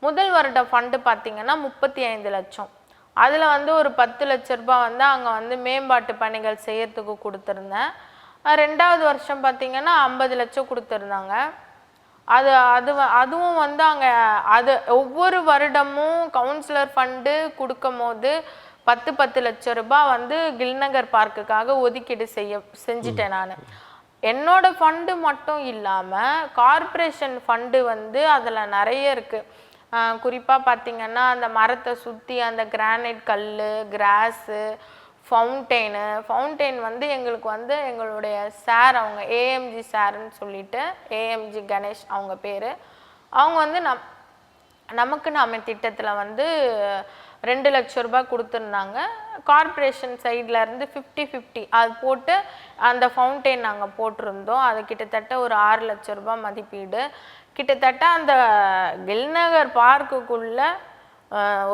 முதல் வருட ஃபண்டு பார்த்திங்கன்னா 35 லட்சம். அதில் வந்து ஒரு 10 லட்ச ரூபாய் வந்து அங்கே வந்து மேம்பாட்டு பணிகள் செய்யறதுக்கு கொடுத்துருந்தேன். 2வது வருஷம் பார்த்திங்கன்னா 50 லட்சம் கொடுத்துருந்தாங்க. அதுவும் வந்து அங்கே ஒவ்வொரு வருடமும் கவுன்சிலர் ஃபண்டு கொடுக்கும் போது 10 லட்ச ரூபாய் வந்து கில்நகர் பார்க்குக்காக ஒதுக்கீடு செஞ்சிட்டேன் நான். என்னோட ஃபண்டு மட்டும் இல்லாமல் கார்ப்பரேஷன் ஃபண்டு வந்து அதில் நிறைய இருக்குது. குறிப்பாக பார்த்திங்கன்னா அந்த மரத்தை சுற்றி அந்த கிரானைட் கல், கிராஸு, ஃபவுண்டெயின் வந்து எங்களுக்கு வந்து எங்களுடைய சார், அவங்க ஏஎம்ஜி சார்ன்னு சொல்லிட்டு, ஏஎம்ஜி கணேஷ் அவங்க பேர், அவங்க வந்து நமக்கு நாம திட்டத்தில் வந்து 2 லட்ச ரூபாய் கொடுத்துருந்தாங்க. கார்ப்பரேஷன் சைட்லேருந்து 50-50 அது போட்டு அந்த ஃபவுண்டெயின் நாங்கள் போட்டிருந்தோம். அது கிட்டத்தட்ட ஒரு 6 லட்ச ரூபாய் மதிப்பீடு. கிட்டத்தட்ட அந்த கில்நகர் பார்க்குக்குள்ளே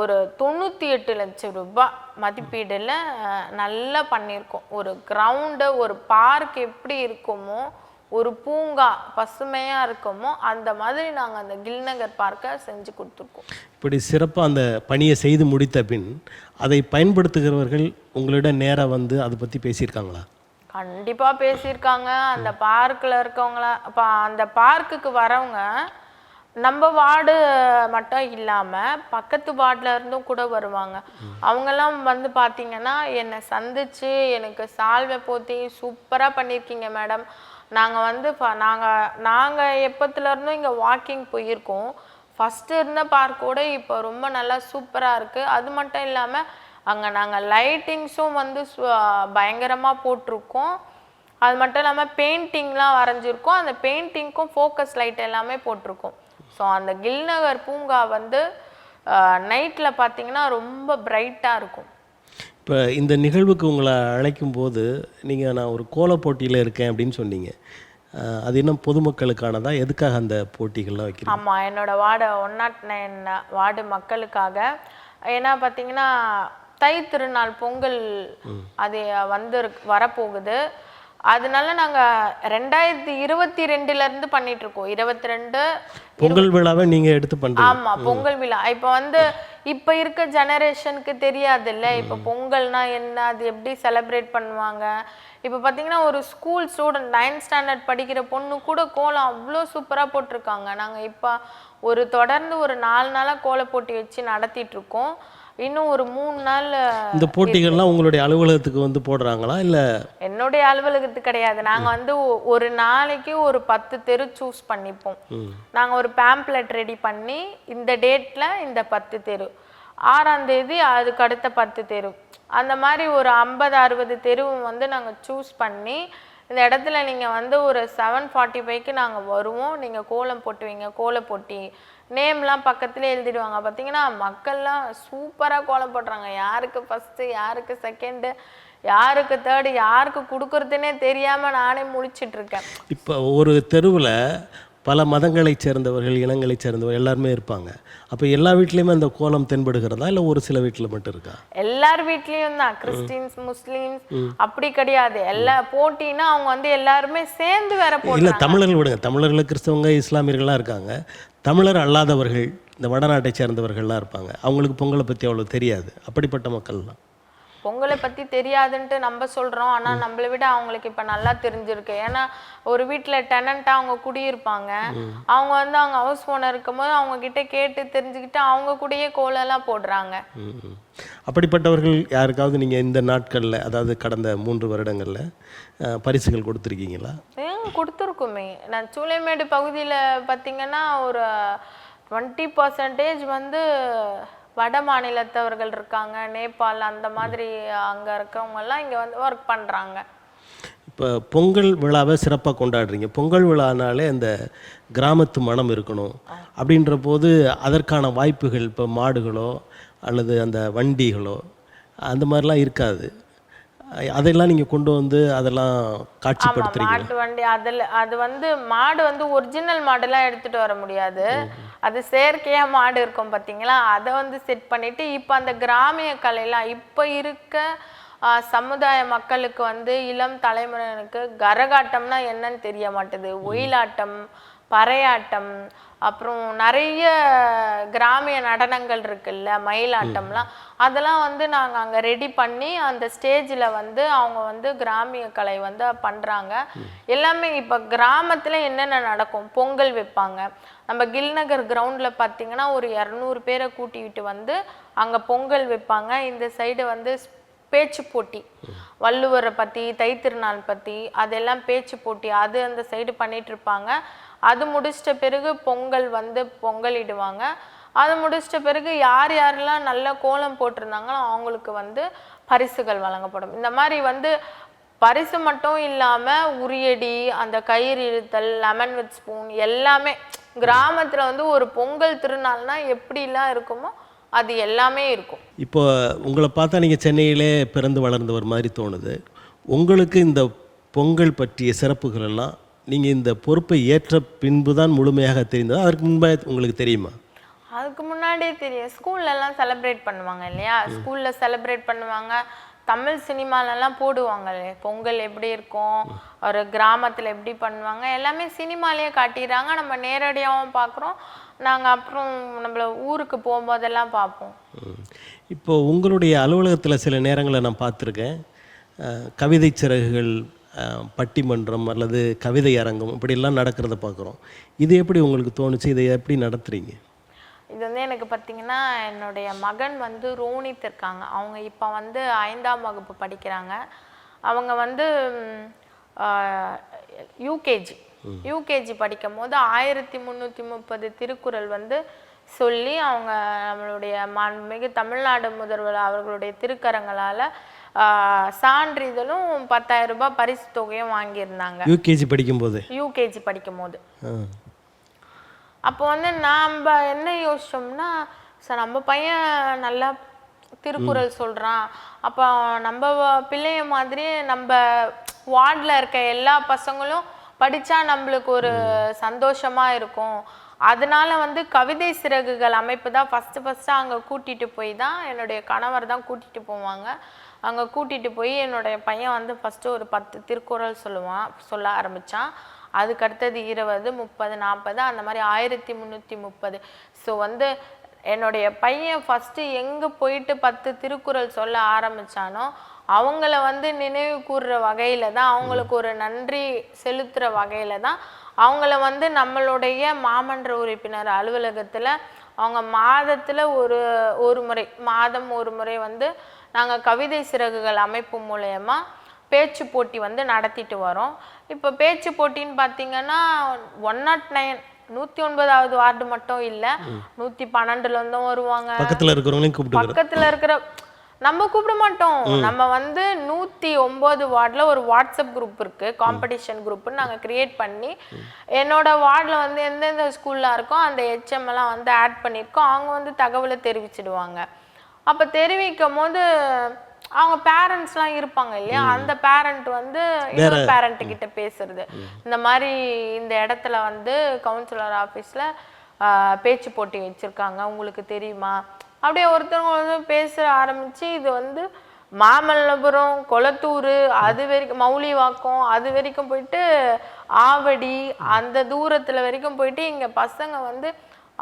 ஒரு 98 லட்சம் ரூபாய் மதிப்பீடில் நல்லா பண்ணியிருக்கோம். ஒரு கிரவுண்டு, ஒரு பார்க் எப்படி இருக்குமோ, ஒரு பூங்கா பசுமையாக இருக்குமோ அந்த மாதிரி நாங்கள் அந்த கில்நகர் பார்க்கை செஞ்சு கொடுத்துருக்கோம். இப்படி சிறப்பாக அந்த பணியை செய்து முடித்த பின் அதை பயன்படுத்துகிறவர்கள் உங்களிடம் நேராக வந்து அதை பற்றி பேசியிருக்காங்களா? கண்டிப்பாக பேசியிருக்காங்க. அந்த பார்க்கில் இருக்கவங்கள, இப்போ அந்த பார்க்குக்கு வரவங்க நம்ம வார்டு மட்டும் இல்லாமல் பக்கத்து வார்டில் இருந்தும் கூட வருவாங்க. அவங்கெல்லாம் வந்து பார்த்திங்கன்னா என்னை சந்தித்து எனக்கு சால்வை போற்றி சூப்பராக பண்ணியிருக்கீங்க மேடம், நாங்கள் வந்து நாங்கள் எப்போத்துலேருந்தும் இங்கே வாக்கிங் போயிருக்கோம், ஃபஸ்ட்டு இருந்த பார்க்கோட இப்போ ரொம்ப நல்லா சூப்பராக இருக்குது. அது மட்டும் இல்லாமல் அங்கே நாங்கள் லைட்டிங்ஸும் வந்து பயங்கரமாக போட்டிருக்கோம். அது மட்டும் இல்லாமல் பெயிண்டிங்லாம் வரைஞ்சிருக்கோம். அந்த பெயிண்டிங்க்கும் ஃபோக்கஸ் லைட் எல்லாமே போட்டிருக்கோம். ஸோ அந்த கில்நகர் பூங்கா வந்து நைட்டில் பார்த்திங்கன்னா ரொம்ப பிரைட்டாக இருக்கும். இப்போ இந்த நிகழ்வுக்கு உங்களை அழைக்கும் போது நீங்கள் நான் ஒரு கோல போட்டியில் இருக்கேன் அப்படின்னு சொன்னீங்க. அது இன்னும் பொதுமக்களுக்கானதா? எதுக்காக அந்த போட்டிகள்லாம் வைக்கிறீங்க? ஆமாம், என்னோடய வார்டு 109 வார்டு மக்களுக்காக. ஏன்னா பார்த்திங்கன்னா தை திருநாள் பொங்கல் அது வரப்போகுது. அதனால நாங்கள் 2022 பண்ணிகிட்ருக்கோம். 22 பொங்கல் விழாவை நீங்கள் எடுத்து பண்ணுறீங்க? ஆமாம், பொங்கல் விழா. இப்போ வந்து இப்போ இருக்க ஜெனரேஷனுக்கு தெரியாது இல்லை, இப்போ பொங்கல்னா என்ன, அது எப்படி செலிப்ரேட் பண்ணுவாங்க. இப்போ பார்த்தீங்கன்னா ஒரு ஸ்கூல் ஸ்டூடெண்ட் 9th ஸ்டாண்டர்ட் படிக்கிற பொண்ணு கூட கோலம் அவ்வளோ சூப்பராக போட்டிருக்காங்க. நாங்கள் இப்போ தொடர்ந்து ஒரு 4 நாளாக கோல போட்டி வச்சு நடத்திட்டுருக்கோம். இன்னும் ஒரு 3 நாள். இந்த போட்டிகள்லாம் உங்களுடைய அலுவலகத்துக்கு வந்து போடுறாங்களா இல்லை? என்னுடைய அலுவலகத்துக்கு கிடையாது. நாங்கள் வந்து ஒரு நாளைக்கு ஒரு 10 தெரு சூஸ் பண்ணிப்போம். நாங்கள் ஒரு பேம்ப்ளெட் ரெடி பண்ணி இந்த டேட்டில் இந்த 10 தெரு, 6ஆம் தேதி அதுக்கு அடுத்த 10 தெரு, அந்த மாதிரி ஒரு 50-60 தெருவும் வந்து நாங்கள் சூஸ் பண்ணி இந்த இடத்துல நீங்கள் வந்து ஒரு 7:45க்கு நாங்கள் வருவோம். நீங்கள் கோலம் போட்டுவீங்க, கோல போட்டி நேம்லாம் பக்கத்துலேயே எழுதிடுவாங்க. பார்த்தீங்கன்னா மக்கள்லாம் சூப்பராக கோலம் போடுறாங்க. யாருக்கு ஃபஸ்ட்டு, யாருக்கு செகண்டு, யாருக்கு தேர்டு, யாருக்கு கொடுக்குறதுனே தெரியாமல் நானே முழிச்சிட்ருக்கேன். இப்போ ஒரு தெருவில் பல மதங்களைச் சேர்ந்தவர்கள், இனங்களைச் சேர்ந்தவர்கள் எல்லாருமே இருப்பாங்க. அப்போ எல்லா வீட்லேயுமே அந்த கோலம் தென்படுகிறதா இல்லை ஒரு சில வீட்டில் மட்டும் இருக்கா? எல்லார் வீட்லேயும் தான். கிறிஸ்டின்ஸ், முஸ்லீம்ஸ் அப்படி கிடையாது. எல்லா போட்டின்னா அவங்க வந்து எல்லாருமே சேர்ந்து வேற போட்டி. இல்லை, தமிழர்கள் விடுங்க, தமிழர்கள், கிறிஸ்தவங்க, இஸ்லாமியர்கள்லாம் இருக்காங்க. தமிழர் அல்லாதவர்கள், இந்த வடநாட்டை சேர்ந்தவர்கள்லாம் இருப்பாங்க. அவங்களுக்கு பொங்கலை பற்றி அவ்வளோ தெரியாது. அப்படிப்பட்ட மக்கள்லாம் பொங்கலை பற்றி தெரியாதுன்ட்டு நம்ம சொல்கிறோம், ஆனால் நம்மளை விட அவங்களுக்கு இப்போ நல்லா தெரிஞ்சிருக்கு. ஏன்னா ஒரு வீட்டில் டெனண்ட்டாக அவங்க குடியிருப்பாங்க, அவங்க வந்து அவங்க ஹவுஸ் ஓனர் இருக்கும்போது அவங்க கிட்ட கேட்டு தெரிஞ்சுக்கிட்டு அவங்க கூடயே கோலெல்லாம் போடுறாங்க. அப்படிப்பட்டவர்கள் யாருக்காவது நீங்கள் இந்த நாட்களில், அதாவது கடந்த 3 வருடங்களில் பரிசுகள் கொடுத்துருக்கீங்களா? கொடுத்துருக்குமே. நான் சூளைமேடு பகுதியில் பார்த்தீங்கன்னா ஒரு 20% வந்து வட மாநிலத்தவர்கள் இருக்காங்க, நேபாள் அந்த மாதிரி அங்கே இருக்கவங்கெல்லாம் இங்கே வந்து ஒர்க் பண்ணுறாங்க. இப்போ பொங்கல் விழாவை சிறப்பாக கொண்டாடுறீங்க. பொங்கல் விழானாலே அந்த கிராமத்து மனம் இருக்கணும். அப்படின்ற போது அதற்கான வாய்ப்புகள், இப்போ மாடுகளோ அல்லது அந்த வண்டிகளோ அந்த மாதிரிலாம் இருக்காது. அதெல்லாம் நீங்கள் கொண்டு வந்து அதெல்லாம் காட்சிப்படுத்துறீங்க. மாட்டு வண்டி அது வந்து மாடு வந்து ஒரிஜினல் மாடெல்லாம் எடுத்துகிட்டு வர முடியாது. அது செயற்கையாக மாடு இருக்கும் பார்த்தீங்களா, அதை வந்து செட் பண்ணிவிட்டு இப்போ அந்த கிராமிய கலையெல்லாம் இப்போ இருக்க சமுதாய மக்களுக்கு வந்து இளம் தலைமுறையினருக்கு கரகாட்டம்னா என்னன்னு தெரிய மாட்டுது. ஒயிலாட்டம், பறையாட்டம், அப்புறம் நிறைய கிராமிய நடனங்கள் இருக்குல்ல, மயிலாட்டம்லாம், அதெல்லாம் வந்து நாங்கள் அங்கே ரெடி பண்ணி அந்த ஸ்டேஜில் வந்து அவங்க வந்து கிராமிய கலை வந்து பண்ணுறாங்க. எல்லாமே இப்போ கிராமத்தில் என்னென்ன நடக்கும், பொங்கல் வைப்பாங்க. நம்ம கில்நகர் கிரவுண்டில் பார்த்தீங்கன்னா ஒரு 200 பேரை கூட்டிகிட்டு வந்து அங்கே பொங்கல் வைப்பாங்க. இந்த சைடு வந்து பேச்சு போட்டி, வள்ளுவரை பற்றி, தைத்திருநாள் பற்றி அதெல்லாம் பேச்சு போட்டி, அது அந்த சைடு பண்ணிட்டு இருப்பாங்க. அது முடிச்சிட்ட பிறகு பொங்கல் வந்து பொங்கலிடுவாங்க. அது முடிச்சிட்ட பிறகு யார் யாரெல்லாம் நல்ல கோலம் போட்டிருந்தாங்களோ அவங்களுக்கு வந்து பரிசுகள் வழங்கப்படும். இந்த மாதிரி வந்து பரிசு மட்டும் இல்லாமல் உரியடி, அந்த கயிறு இழுத்தல், லெமன் வித் ஸ்பூன் எல்லாமே கிராமத்தில் வந்து ஒரு பொங்கல் திருநாள்னா எப்படிலாம் இருக்குமோ அது எல்லாமே இருக்கும். இப்போ உங்களை பார்த்தா நீங்கள் சென்னையிலே பிறந்து வளர்ந்தவர் மாதிரி தோணுது. உங்களுக்கு இந்த பொங்கல் பற்றிய சிறப்புகள் எல்லாம் நீங்கள் இந்த பொறுப்பை ஏற்ற பின்பு தான் முழுமையாக தெரிந்ததா, அதற்கு முன்பே உங்களுக்கு தெரியுமா? அதுக்கு முன்னாடியே தெரியும். ஸ்கூல்லலாம் செலிப்ரேட் பண்ணுவாங்க இல்லையா, ஸ்கூலில் செலிப்ரேட் பண்ணுவாங்க. தமிழ் சினிமாலெல்லாம் போடுவாங்க இல்லையா, பொங்கல் எப்படி இருக்கும், ஒரு கிராமத்தில் எப்படி பண்ணுவாங்க, எல்லாமே சினிமாலேயே காட்டிடுறாங்க. நம்ம நேரடியாகவும் பார்க்குறோம். நாங்கள் அப்புறம் நம்மள ஊருக்கு போகும்போதெல்லாம் பார்ப்போம். இப்போ உங்களுடைய அலுவலகத்தில் சில நேரங்களில் நான் பார்த்துருக்கேன், கவிதை சிறகுகள், பட்டிமன்றம் அல்லது கவிதை அரங்கம் இப்படிலாம் நடக்கிறத பார்க்குறோம். இது எப்படி உங்களுக்கு தோணுச்சு? இதை எப்படி நடத்துகிறீங்க? இது வந்து எனக்கு பார்த்தீங்கன்னா என்னுடைய மகன் வந்து ரோனித் இருக்காங்க. அவங்க இப்போ வந்து 5ஆம் வகுப்பு படிக்கிறாங்க. அவங்க வந்து யூகேஜி படிக்கும் போது 1330 திருக்குறள் வந்து சொல்லி அவங்க நம்மளுடைய மாண்புமிகு தமிழ்நாடு முதல்வர் அவர்களுடைய திருக்கரங்களால் சான்றிதழும் 10,000 ரூபாய் பரிசு தொகையும் வாங்கியிருந்தாங்க. யூகேஜி படிக்கும்போது அப்போ வந்து நாம் என்ன யோசிச்சோம்னா, சார் நம்ம பையன் நல்லா திருக்குறள் சொல்கிறான், அப்போ நம்ம பிள்ளைய மாதிரி நம்ம வார்டில் இருக்க எல்லா பசங்களும் படித்தா நம்மளுக்கு ஒரு சந்தோஷமாக இருக்கும். அதனால வந்து கவிதை சிறகுகள் அமைப்பு தான் ஃபஸ்ட்டு அங்கே கூட்டிகிட்டு போய் தான் என்னுடைய கணவர் தான் கூட்டிகிட்டு போவாங்க. அங்கே கூட்டிகிட்டு போய் என்னுடைய பையன் வந்து ஃபஸ்ட்டு ஒரு 10 திருக்குறள் சொல்ல ஆரம்பித்தான். அதுக்கடுத்தது 20, 30, 40 அந்த மாதிரி 1330. ஸோ வந்து என்னுடைய பையன் ஃபஸ்ட்டு எங்கே போயிட்டு 10 திருக்குறள் சொல்ல ஆரம்பித்தானோ அவங்கள வந்து நினைவு கூறுற வகையில் தான், அவங்களுக்கு ஒரு நன்றி செலுத்துகிற வகையில் தான் அவங்கள வந்து நம்மளுடைய மாமன்ற உறுப்பினர் அலுவலகத்தில் அவங்க மாதத்தில் மாதம் ஒரு முறை வந்து நாங்கள் கவிதை சிறகுகள் அமைப்பு மூலயமா பேச்சு போட்டி வந்து நடத்திட்டு வரோம். இப்போ பேச்சு போட்டின்னு பார்த்தீங்கன்னா 109 109வது வார்டு மட்டும் இல்லை, 112லேருந்தும் வருவாங்க. பக்கத்தில் இருக்கிற நம்ம கூப்பிட மாட்டோம். நம்ம வந்து 109 வார்டில் ஒரு வாட்ஸ்அப் குரூப் இருக்கு, காம்படிஷன் குரூப்னு நாங்கள் கிரியேட் பண்ணி என்னோட வார்டில் வந்து எந்தெந்த ஸ்கூல்லாம் இருக்கோ அந்த HM வந்து ஆட் பண்ணியிருக்கோம். அவங்க வந்து தகவலை தெரிவிச்சிடுவாங்க. அப்போ தெரிவிக்கும் போது அவங்க பேரண்ட்ஸ்லாம் இருப்பாங்க இல்லையா, அந்த பேரண்ட் வந்து இன்னொரு பேரண்ட் கிட்ட பேசுறது, இந்த மாதிரி இந்த இடத்துல வந்து கவுன்சிலர் ஆஃபீஸில் பேச்சு போட்டி வச்சுருக்காங்க, உங்களுக்கு தெரியுமா, அப்படியே ஒருத்தவங்க வந்து பேச ஆரம்பித்து இது வந்து மாமல்லபுரம், கொளத்தூர், அது வரைக்கும் மௌலிவாக்கம், அது வரைக்கும் போயிட்டு ஆவடி, அந்த தூரத்தில் வரைக்கும் போயிட்டு இங்கே பசங்க வந்து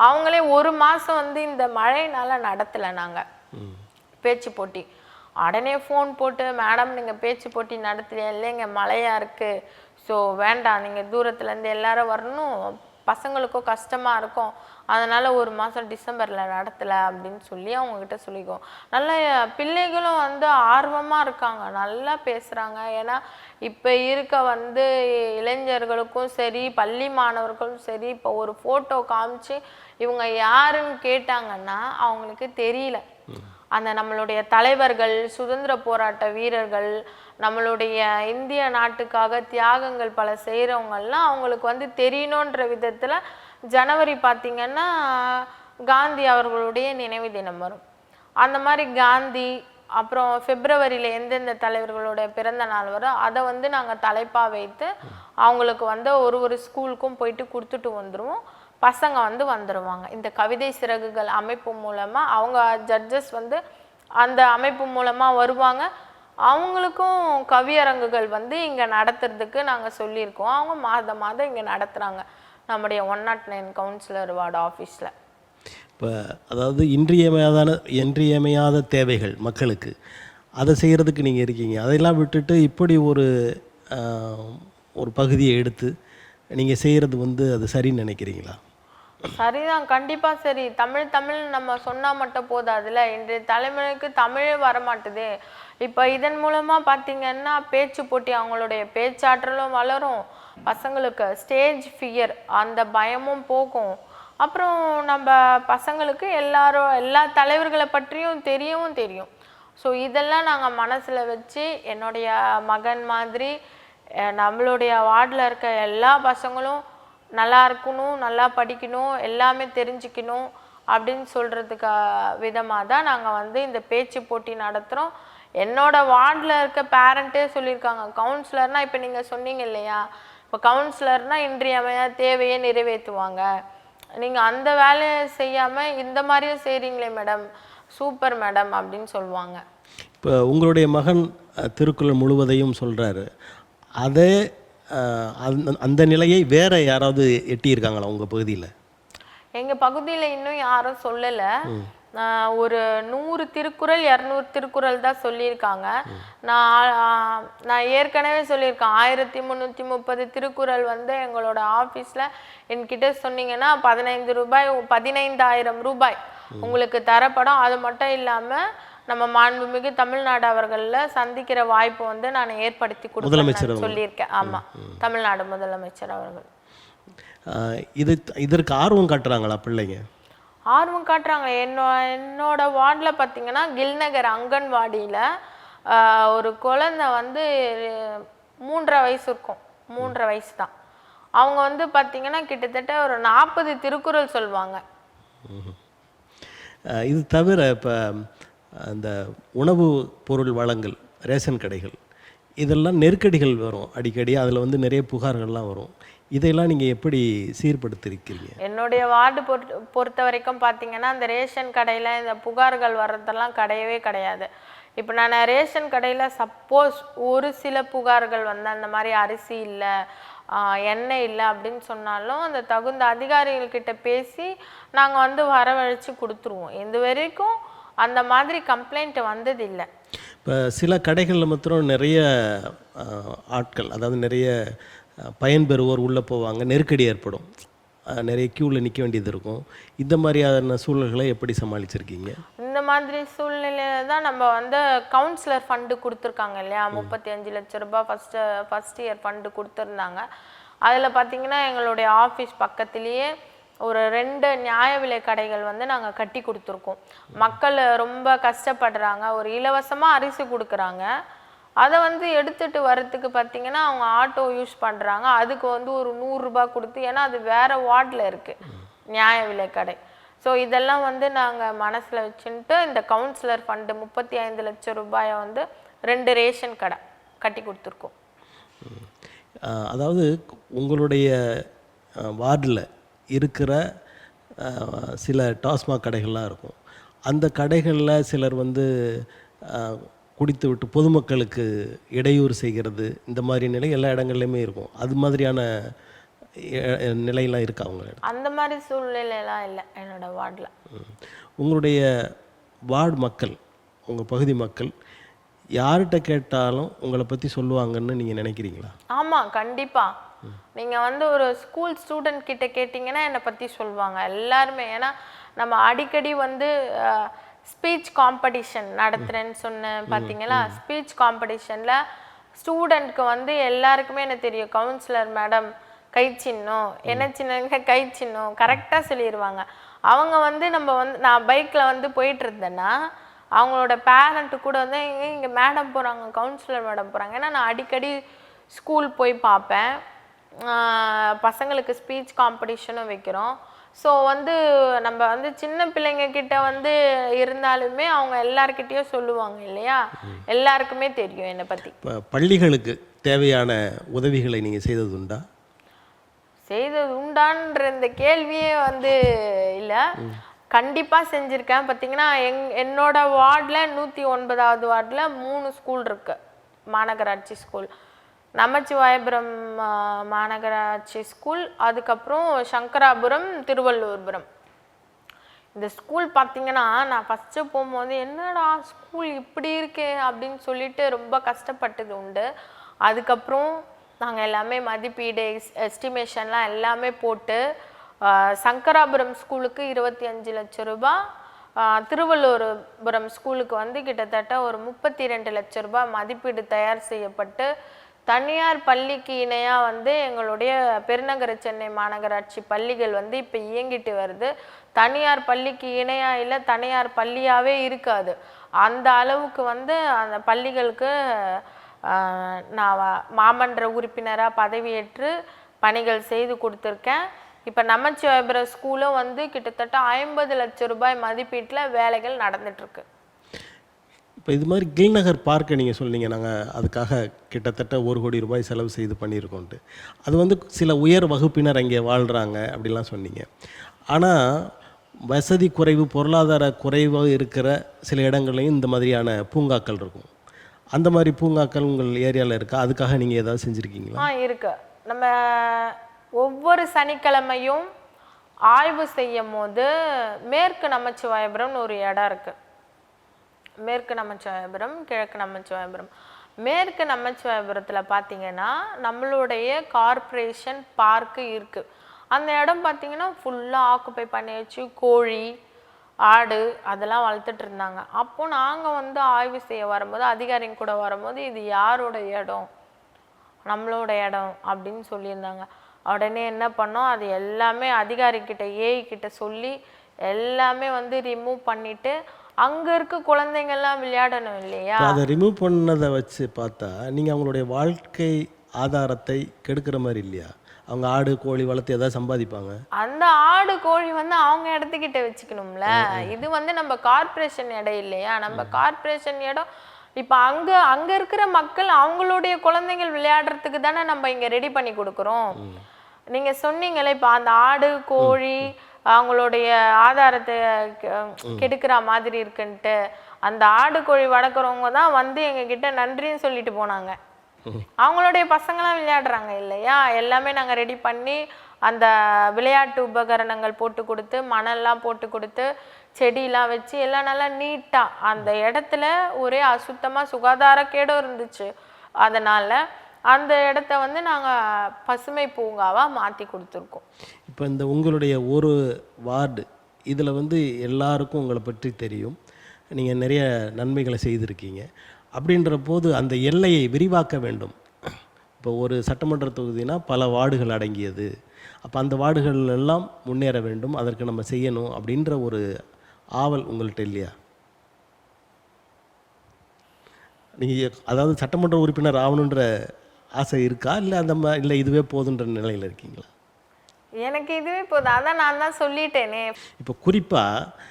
அவங்களே 1 மாதம் வந்து இந்த மழைனால நடத்தலை நாங்கள் பேச்சு போட்டி. உடனே ஃபோன் போட்டு, மேடம் நீங்கள் பேச்சு போட்டி நடத்துறியா? இல்லைங்க மழையாக இருக்குது, ஸோ வேண்டாம், நீங்கள் தூரத்துலேருந்து எல்லாரும் வரணும், பசங்களுக்கும் கஷ்டமாக இருக்கும், அதனால் ஒரு மாதம் டிசம்பரில் நடத்தலை அப்படின்னு சொல்லி அவங்கக்கிட்ட சொல்லிக்குவோம். நல்ல பிள்ளைகளும் வந்து ஆர்வமாக இருக்காங்க, நல்லா பேசுகிறாங்க. ஏன்னா இப்போ இருக்க வந்து இளைஞர்களுக்கும் சரி, பள்ளி மாணவர்களும் சரி, இப்போ ஒரு ஃபோட்டோ காமிச்சு இவங்க யாருன்னு கேட்டாங்கன்னா அவங்களுக்கு தெரியல. அந்த நம்மளுடைய தலைவர்கள், சுதந்திர போராட்ட வீரர்கள், நம்மளுடைய இந்திய நாட்டுக்காக தியாகங்கள் பல செய்கிறவங்கெல்லாம் அவங்களுக்கு வந்து தெரியணுன்ற விதத்தில் ஜனவரி பார்த்திங்கன்னா காந்தி அவர்களுடைய நினைவு தினம் வரும். அந்த மாதிரி காந்தி, அப்புறம் பிப்ரவரியில் எந்தெந்த தலைவர்களோட பிறந்த நாள் வரும் அதை வந்து நாங்கள் தலைப்பாக வைத்து அவங்களுக்கு வந்து ஒரு ஸ்கூலுக்கும் போயிட்டு கொடுத்துட்டு வந்துடுவோம். பசங்க வந்து வந்துடுவாங்க. இந்த கவிதை சிறகுகள் அமைப்பு மூலமாக அவங்க ஜட்ஜஸ் வந்து அந்த அமைப்பு மூலமாக வருவாங்க. அவங்களுக்கும் கவியரங்குகள் வந்து இங்கே நடத்துறதுக்கு நாங்கள் சொல்லியிருக்கோம். அவங்க மாதம் இங்கே நடத்துகிறாங்க நம்முடைய 109 கவுன்சிலர் வார்டு ஆஃபீஸில். இப்போ அதாவது இன்றியமையாத தேவைகள் மக்களுக்கு, அதை செய்கிறதுக்கு நீங்கள் இருக்கீங்க. அதையெல்லாம் விட்டுட்டு இப்படி ஒரு பகுதியை எடுத்து நீங்கள் செய்கிறது வந்து அது சரின்னு நினைக்கிறீங்களா? சரிதான், கண்டிப்பாக சரி. தமிழ் நம்ம சொன்னால் மட்டும் போதாதுல்ல. இன்றைய தலைமுறைக்கு தமிழே வரமாட்டுது. இப்போ இதன் மூலமாக பார்த்திங்கன்னா பேச்சு போட்டி, அவங்களுடைய பேச்சாற்றலும் வளரும், பசங்களுக்கு ஸ்டேஜ் ஃபியர் அந்த பயமும் போகும். அப்புறம் நம்ம பசங்களுக்கு எல்லா தலைவர்களை பற்றியும் தெரியும். ஸோ இதெல்லாம் நாங்கள் மனசில் வச்சு என்னுடைய மகன் மாதிரி நம்மளுடைய வார்டில் இருக்க எல்லா பசங்களும் நல்லா இருக்கணும், நல்லா படிக்கணும், எல்லாமே தெரிஞ்சுக்கணும் அப்படின்னு சொல்கிறதுக்கு விதமாக தான் நாங்கள் வந்து இந்த பேச்சு போட்டி நடத்துகிறோம். என்னோட வார்டில் இருக்க பேரண்ட்டே சொல்லியிருக்காங்க, கவுன்சிலர்னால் இப்போ நீங்கள் சொன்னீங்க இல்லையா, இப்போ கவுன்சிலர்னால் இன்றியமையாத தேவையை நிறைவேற்றுவாங்க, நீங்கள் அந்த வேலையை செய்யாமல் இந்த மாதிரியும் செய்கிறீங்களே மேடம், சூப்பர் மேடம் அப்படின்னு சொல்லுவாங்க. இப்போ உங்களுடைய மகன் திருக்குறள் முழுவதையும் சொல்கிறாரு, அதே அந்த நிலையை வேற யாராவது எட்டியிருக்காங்களா உங்கள் பகுதியில்? எங்கள் பகுதியில் இன்னும் யாரும் சொல்லலை. ஒரு 100 திருக்குறள் 200 திருக்குறள் தான் சொல்லியிருக்காங்க. நான் ஏற்கனவே சொல்லியிருக்கேன், 1330 திருக்குறள் வந்து எங்களோட ஆஃபீஸில் என்கிட்ட சொன்னீங்கன்னா 15,000 ரூபாய் உங்களுக்கு தரப்படும். அது மட்டும் இல்லாமல் நம்ம மாண்புமிகு தமிழ்நாடு அவர்களில் சந்திக்கிற வாய்ப்பு வந்து நான் ஏற்படுத்தி கொடுத்து சொல்லியிருக்கேன். ஆமாம், தமிழ்நாடு முதலமைச்சர் அவர்கள். இதற்கு ஆர்வம் காட்டுறாங்களா பிள்ளைங்க? ஆர்வம் காட்டுறாங்க. என்னோட வார்டில் பார்த்தீங்கன்னா கில்நகர் அங்கன்வாடியில் ஒரு குழந்தை வந்து 3.5 வயசு இருக்கும், 3.5 வயசு தான். அவங்க வந்து பார்த்தீங்கன்னா கிட்டத்தட்ட ஒரு 40 திருக்குறள் சொல்லுவாங்க. இது தவிர இப்போ அந்த உணவு பொருள் வழங்கல், ரேஷன் கடைகள், இதெல்லாம் நெருக்கடிகள் வரும் அடிக்கடி, அதில் வந்து நிறைய புகார்கள்லாம் வரும். இதையெல்லாம் நீங்கள் எப்படி சீர்படுத்திருக்கீங்க? என்னுடைய வார்டு பொறுத்த வரைக்கும் பார்த்தீங்கன்னா அந்த ரேஷன் கடையில் இந்த புகார்கள் வர்றதெல்லாம் கிடையவே கிடையாது. இப்போ நான் ரேஷன் கடையில் சப்போஸ் ஒரு சில புகார்கள் வந்து அந்த மாதிரி அரிசி இல்லை, எண்ணெய் இல்லை அப்படின்னு சொன்னாலும் அந்த தகுந்த அதிகாரிகள்கிட்ட பேசி நாங்கள் வந்து வரவழைச்சி கொடுத்துருவோம். இது வரைக்கும் அந்த மாதிரி கம்ப்ளைண்ட் வந்ததில்லை. இப்போ சில கடைகளில் மாத்திரம் நிறைய ஆட்கள், அதாவது நிறைய பயன்பெறுவோர் உள்ளே போவாங்க, நெருக்கடி ஏற்படும், நிறைய க்யூவில் நிற்க வேண்டியது இருக்கும். இந்த மாதிரியான சூழல்களை எப்படி சமாளிச்சிருக்கீங்க? இந்த மாதிரி சூழ்நிலையில் தான் நம்ம வந்து கவுன்சிலர் ஃபண்டு கொடுத்துருக்காங்க இல்லையா, 35 லட்சம் ரூபாய் ஃபஸ்ட் இயர் ஃபண்டு கொடுத்துருந்தாங்க. அதில் பார்த்திங்கன்னா எங்களுடைய ஆஃபீஸ் பக்கத்துலேயே ஒரு 2 நியாய விலை கடைகள் வந்து நாங்கள் கட்டி கொடுத்துருக்கோம். மக்கள் ரொம்ப கஷ்டப்படுறாங்க, ஒரு இலவசமாக அரிசி கொடுக்குறாங்க, அதை வந்து எடுத்துகிட்டு வரத்துக்கு பார்த்திங்கன்னா அவங்க ஆட்டோ யூஸ் பண்ணுறாங்க, அதுக்கு வந்து ஒரு 100 ரூபாய் கொடுத்து, ஏன்னா அது வேறு வார்டில் இருக்குது நியாய விலை கடை. ஸோ இதெல்லாம் வந்து நாங்கள் மனசில் வச்சுட்டு இந்த கவுன்சிலர் ஃபண்டு 35 லட்சம் ரூபாயை வந்து 2 ரேஷன் கடை கட்டி கொடுத்துருக்கோம். அதாவது உங்களுடைய வார்டில் இருக்கிற சில டாஸ்மாக் கடைகள்லாம் இருக்கும், அந்த கடைகளில் சிலர் வந்து குடித்து விட்டு பொதுமக்களுக்கு இடையூறு செய்கிறது, இந்த மாதிரி நிலை எல்லா இடங்கள்லையுமே இருக்கும். அது மாதிரியான நிலையெல்லாம் இருக்கா அவங்க? அந்த மாதிரி சூழ்நிலையெல்லாம் இல்லை என்னோட வார்டில். உங்களுடைய வார்டு மக்கள், உங்கள் பகுதி மக்கள் யார்கிட்ட கேட்டாலும் உங்களை பற்றி சொல்லுவாங்கன்னு நீங்கள் நினைக்கிறீங்களா? ஆமாம், கண்டிப்பாக. நீங்கள் வந்து ஒரு ஸ்கூல் ஸ்டூடெண்ட் கிட்ட கேட்டிங்கன்னா என்னை பற்றி சொல்லுவாங்க எல்லாருமே. ஏன்னா நம்ம அடிக்கடி வந்து ஸ்பீச் காம்படிஷன் நடத்துகிறேன்னு சொன்னேன் பார்த்தீங்களா? ஸ்பீச் காம்படிஷனில் ஸ்டூடெண்ட்க்கு வந்து எல்லாருக்குமே எனக்கு தெரியும். கவுன்சிலர் மேடம் கை சின்னம், என்ன சின்னங்க கை சின்னம் கரெக்டாக சொல்லிடுவாங்க. அவங்க வந்து நம்ம வந்து நான் பைக்கில் வந்து போயிட்டு இருந்தேன்னா அவங்களோட பேரண்ட்டு கூட வந்து இங்கே மேடம் போகிறாங்க, கவுன்சிலர் மேடம் போகிறாங்க. ஏன்னா நான் அடிக்கடி ஸ்கூல் போய் பார்ப்பேன். பசங்களுக்கு ஸ்பீச் காம்படிஷனும் வைக்கிறோம். ஸோ வந்து நம்ம வந்து சின்ன பிள்ளைங்க கிட்ட வந்து இருந்தாலுமே அவங்க எல்லார்கிட்டயும் சொல்லுவாங்க இல்லையா? எல்லாருக்குமே தெரியும் என்னை பற்றி. இப்போ பள்ளிகளுக்கு தேவையான உதவிகளை நீங்கள் செய்தது உண்டா? செய்தது உண்டான்ற இந்த கேள்வியே வந்து இல்லை, கண்டிப்பாக செஞ்சுருக்கேன். பார்த்தீங்கன்னா என்னோட வார்டில் 109வது வார்டில் 3 ஸ்கூல் இருக்குது, மாநகராட்சி ஸ்கூல். நமச்சிவாயபுரம் மாநகராட்சி ஸ்கூல், அதுக்கப்புறம் சங்கராபுரம், திருவள்ளூர்புரம். இந்த ஸ்கூல் பார்த்தீங்கன்னா நான் ஃபஸ்ட்டு போகும்போது என்னடா ஸ்கூல் இப்படி இருக்கே அப்படின்னு சொல்லிட்டு ரொம்ப கஷ்டப்பட்டது உண்டு. அதுக்கப்புறம் நாங்கள் எல்லாமே மதிப்பீடு எஸ்டிமேஷன்லாம் எல்லாமே போட்டு சங்கராபுரம் ஸ்கூலுக்கு 25 லட்சம் ரூபாய், திருவள்ளூர்புரம் ஸ்கூலுக்கு வந்து கிட்டத்தட்ட ஒரு 32 லட்சம் ரூபாய் மதிப்பீடு தயார் செய்யப்பட்டு தனியார் பள்ளிக்கு இணையாக வந்து எங்களுடைய பெருநகர சென்னை மாநகராட்சி பள்ளிகள் வந்து இப்போ இயங்கிட்டு வருது. தனியார் பள்ளிக்கு இணையாக இல்லை, தனியார் பள்ளியாகவே இருக்காது. அந்த அளவுக்கு வந்து அந்த பள்ளிகளுக்கு நான் மாமன்ற உறுப்பினராக பதவியேற்று பணிகள் செய்து கொடுத்துருக்கேன். இப்போ நமச்சிவாயபுரம் ஸ்கூலும் வந்து கிட்டத்தட்ட 50 லட்சம் ரூபாய் மதிப்பீட்டில் வேலைகள் நடந்துட்டுருக்கு. இப்போ இது மாதிரி கில்நகர் பார்க்கை நீங்கள் சொன்னீங்க, நாங்கள் அதுக்காக கிட்டத்தட்ட 1 கோடி ரூபாய் செலவு செய்து பண்ணியிருக்கோன்ட்டு. அது வந்து சில உயர் வகுப்பினர் அங்கே வாழ்கிறாங்க அப்படிலாம் சொன்னீங்க. ஆனால் வசதி குறைவு, பொருளாதார குறைவாக இருக்கிற சில இடங்கள்லையும் இந்த மாதிரியான பூங்காக்கள் இருக்கும். அந்த மாதிரி பூங்காக்கள் உங்கள் ஏரியாவில் இருக்கா? அதுக்காக நீங்கள் ஏதாவது செஞ்சுருக்கீங்களா? இருக்கு. நம்ம ஒவ்வொரு சனிக்கிழமையும் ஆய்வு செய்யும் போது மேற்கு நமச்சிவாயபுரம்னு ஒரு இடம் இருக்குது. மேற்கு நமச்சிவாயபுரம், கிழக்கு நமச்சிவாயபுரம். மேற்கு நமச்சிவாயபுரத்தில் பார்த்தீங்கன்னா நம்மளுடைய கார்ப்பரேஷன் பார்க்கு இருக்குது. அந்த இடம் பார்த்தீங்கன்னா ஃபுல்லாக ஆக்குப்பை பண்ணி வச்சு கோழி, ஆடு அதெல்லாம் வளர்த்துட்டு இருந்தாங்க. அப்போ நாங்கள் வந்து ஆய்வு செய்ய வரும்போது அதிகாரிங்க கூட வரும்போது இது யாரோட இடம், நம்மளோட இடம் அப்படின்னு சொல்லியிருந்தாங்க. உடனே என்ன பண்ணோம், அது எல்லாமே அதிகாரிக்கிட்ட ஏஐக்கிட்ட சொல்லி எல்லாமே வந்து ரிமூவ் பண்ணிவிட்டு அங்கே இருக்க குழந்தைங்கள்லாம் விளையாடணும் இல்லையா? அதை ரிமூவ் பண்ணதை வச்சு பார்த்தா நீங்கள் அவங்களுடைய வாழ்க்கை ஆதாரத்தை கெடுக்கிற மாதிரி இல்லையா? அவங்க ஆடு கோழி வளர்த்து ஏதாவது சம்பாதிப்பாங்க. அந்த ஆடு கோழி வந்து அவங்க இடத்துக்கிட்ட வச்சுக்கணும்ல. இது வந்து நம்ம கார்ப்பரேஷன் இடம் இல்லையா? நம்ம கார்ப்பரேஷன் இடம். இப்போ அங்கே இருக்கிற மக்கள் அவங்களுடைய குழந்தைகள் விளையாடுறதுக்கு தானே நம்ம இங்கே ரெடி பண்ணி கொடுக்குறோம். நீங்கள் சொன்னீங்களே இப்போ அந்த ஆடு கோழி அவங்களுடைய ஆதாரத்தை கெடுக்கிற மாதிரி இருக்குன்ட்டு, அந்த ஆடு கோழி வளர்க்குறவங்க தான் வந்து எங்ககிட்ட நன்றின்னு சொல்லிட்டு போனாங்க. அவங்களுடைய பசங்களாம் விளையாடுறாங்க இல்லையா? எல்லாமே நாங்கள் ரெடி பண்ணி அந்த விளையாட்டு உபகரணங்கள் போட்டு கொடுத்து, மணல்லாம் போட்டு கொடுத்து, செடியெலாம் வச்சு எல்லாம் நல்லா நீட்டாக அந்த இடத்துல ஒரே அசுத்தமாக சுகாதாரக்கேடும் இருந்துச்சு. அதனால் அந்த இடத்த வந்து நாங்கள் பசுமை பூங்காவாக மாற்றி கொடுத்துருக்கோம். இப்போ இந்த உங்களுடைய ஒரு வார்டு இதில் வந்து எல்லாருக்கும் உங்களை பற்றி தெரியும், நீங்கள் நிறைய நன்மைகளை செய்திருக்கீங்க. அப்படின்ற போது அந்த எல்லையை விரிவாக்க வேண்டும். இப்போ ஒரு சட்டமன்ற தொகுதினா பல வார்டுகள் அடங்கியது. அப்போ அந்த வார்டுகள் எல்லாம் முன்னேற வேண்டும், அதற்கு நம்ம செய்யணும் அப்படின்ற ஒரு ஆவல் உங்கள்கிட்ட இல்லையா? நீங்கள் அதாவது சட்டமன்ற உறுப்பினர் ஆகணுன்ற ஆசை இருக்கா, இல்லை அந்த இல்லை இதுவே போதுன்ற நிலையில் இருக்கீங்களா? எனக்கு இதுவே போதும், அதான் நான் தான் சொல்லிட்டேனே. இப்போ குறிப்பாக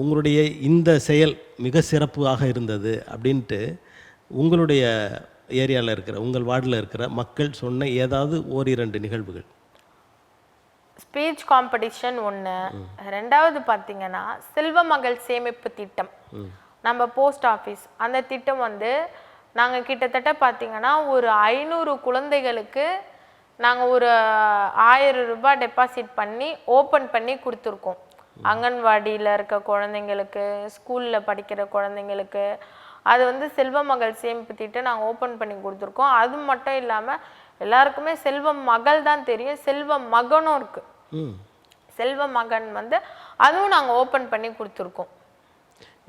உங்களுடைய இந்த செயல் மிக சிறப்பாக இருந்தது அப்படின்ட்டு உங்களுடைய ஏரியாவில் இருக்கிற உங்கள் வார்டில் இருக்கிற மக்கள் சொன்ன ஏதாவது 1-2 நிகழ்வுகள்? ஸ்பீச் காம்படிஷன் ஒன்று, ரெண்டாவது பார்த்தீங்கன்னா செல்வ மகள் சேமிப்பு திட்டம். நம்ம போஸ்ட் ஆஃபீஸ் அந்த திட்டம் வந்து நாங்கள் கிட்டத்தட்ட பார்த்தீங்கன்னா ஒரு 500 குழந்தைகளுக்கு நாங்கள் ஒரு 1000 ரூபாய் டெபாசிட் பண்ணி ஓப்பன் பண்ணி கொடுத்துருக்கோம். அங்கன்வாடியில் இருக்க குழந்தைங்களுக்கு, ஸ்கூலில் படிக்கிற குழந்தைங்களுக்கு, அது வந்து செல்வ மகள் சேமிப்பு திட்டம் நாங்கள் ஓப்பன் பண்ணி கொடுத்துருக்கோம். அது மட்டும் இல்லாமல் எல்லாருக்குமே செல்வ மகள் தான் தெரியும், செல்வ மகனும் இருக்குது. செல்வ மகன் வந்து அதுவும் நாங்கள் ஓப்பன் பண்ணி கொடுத்துருக்கோம்.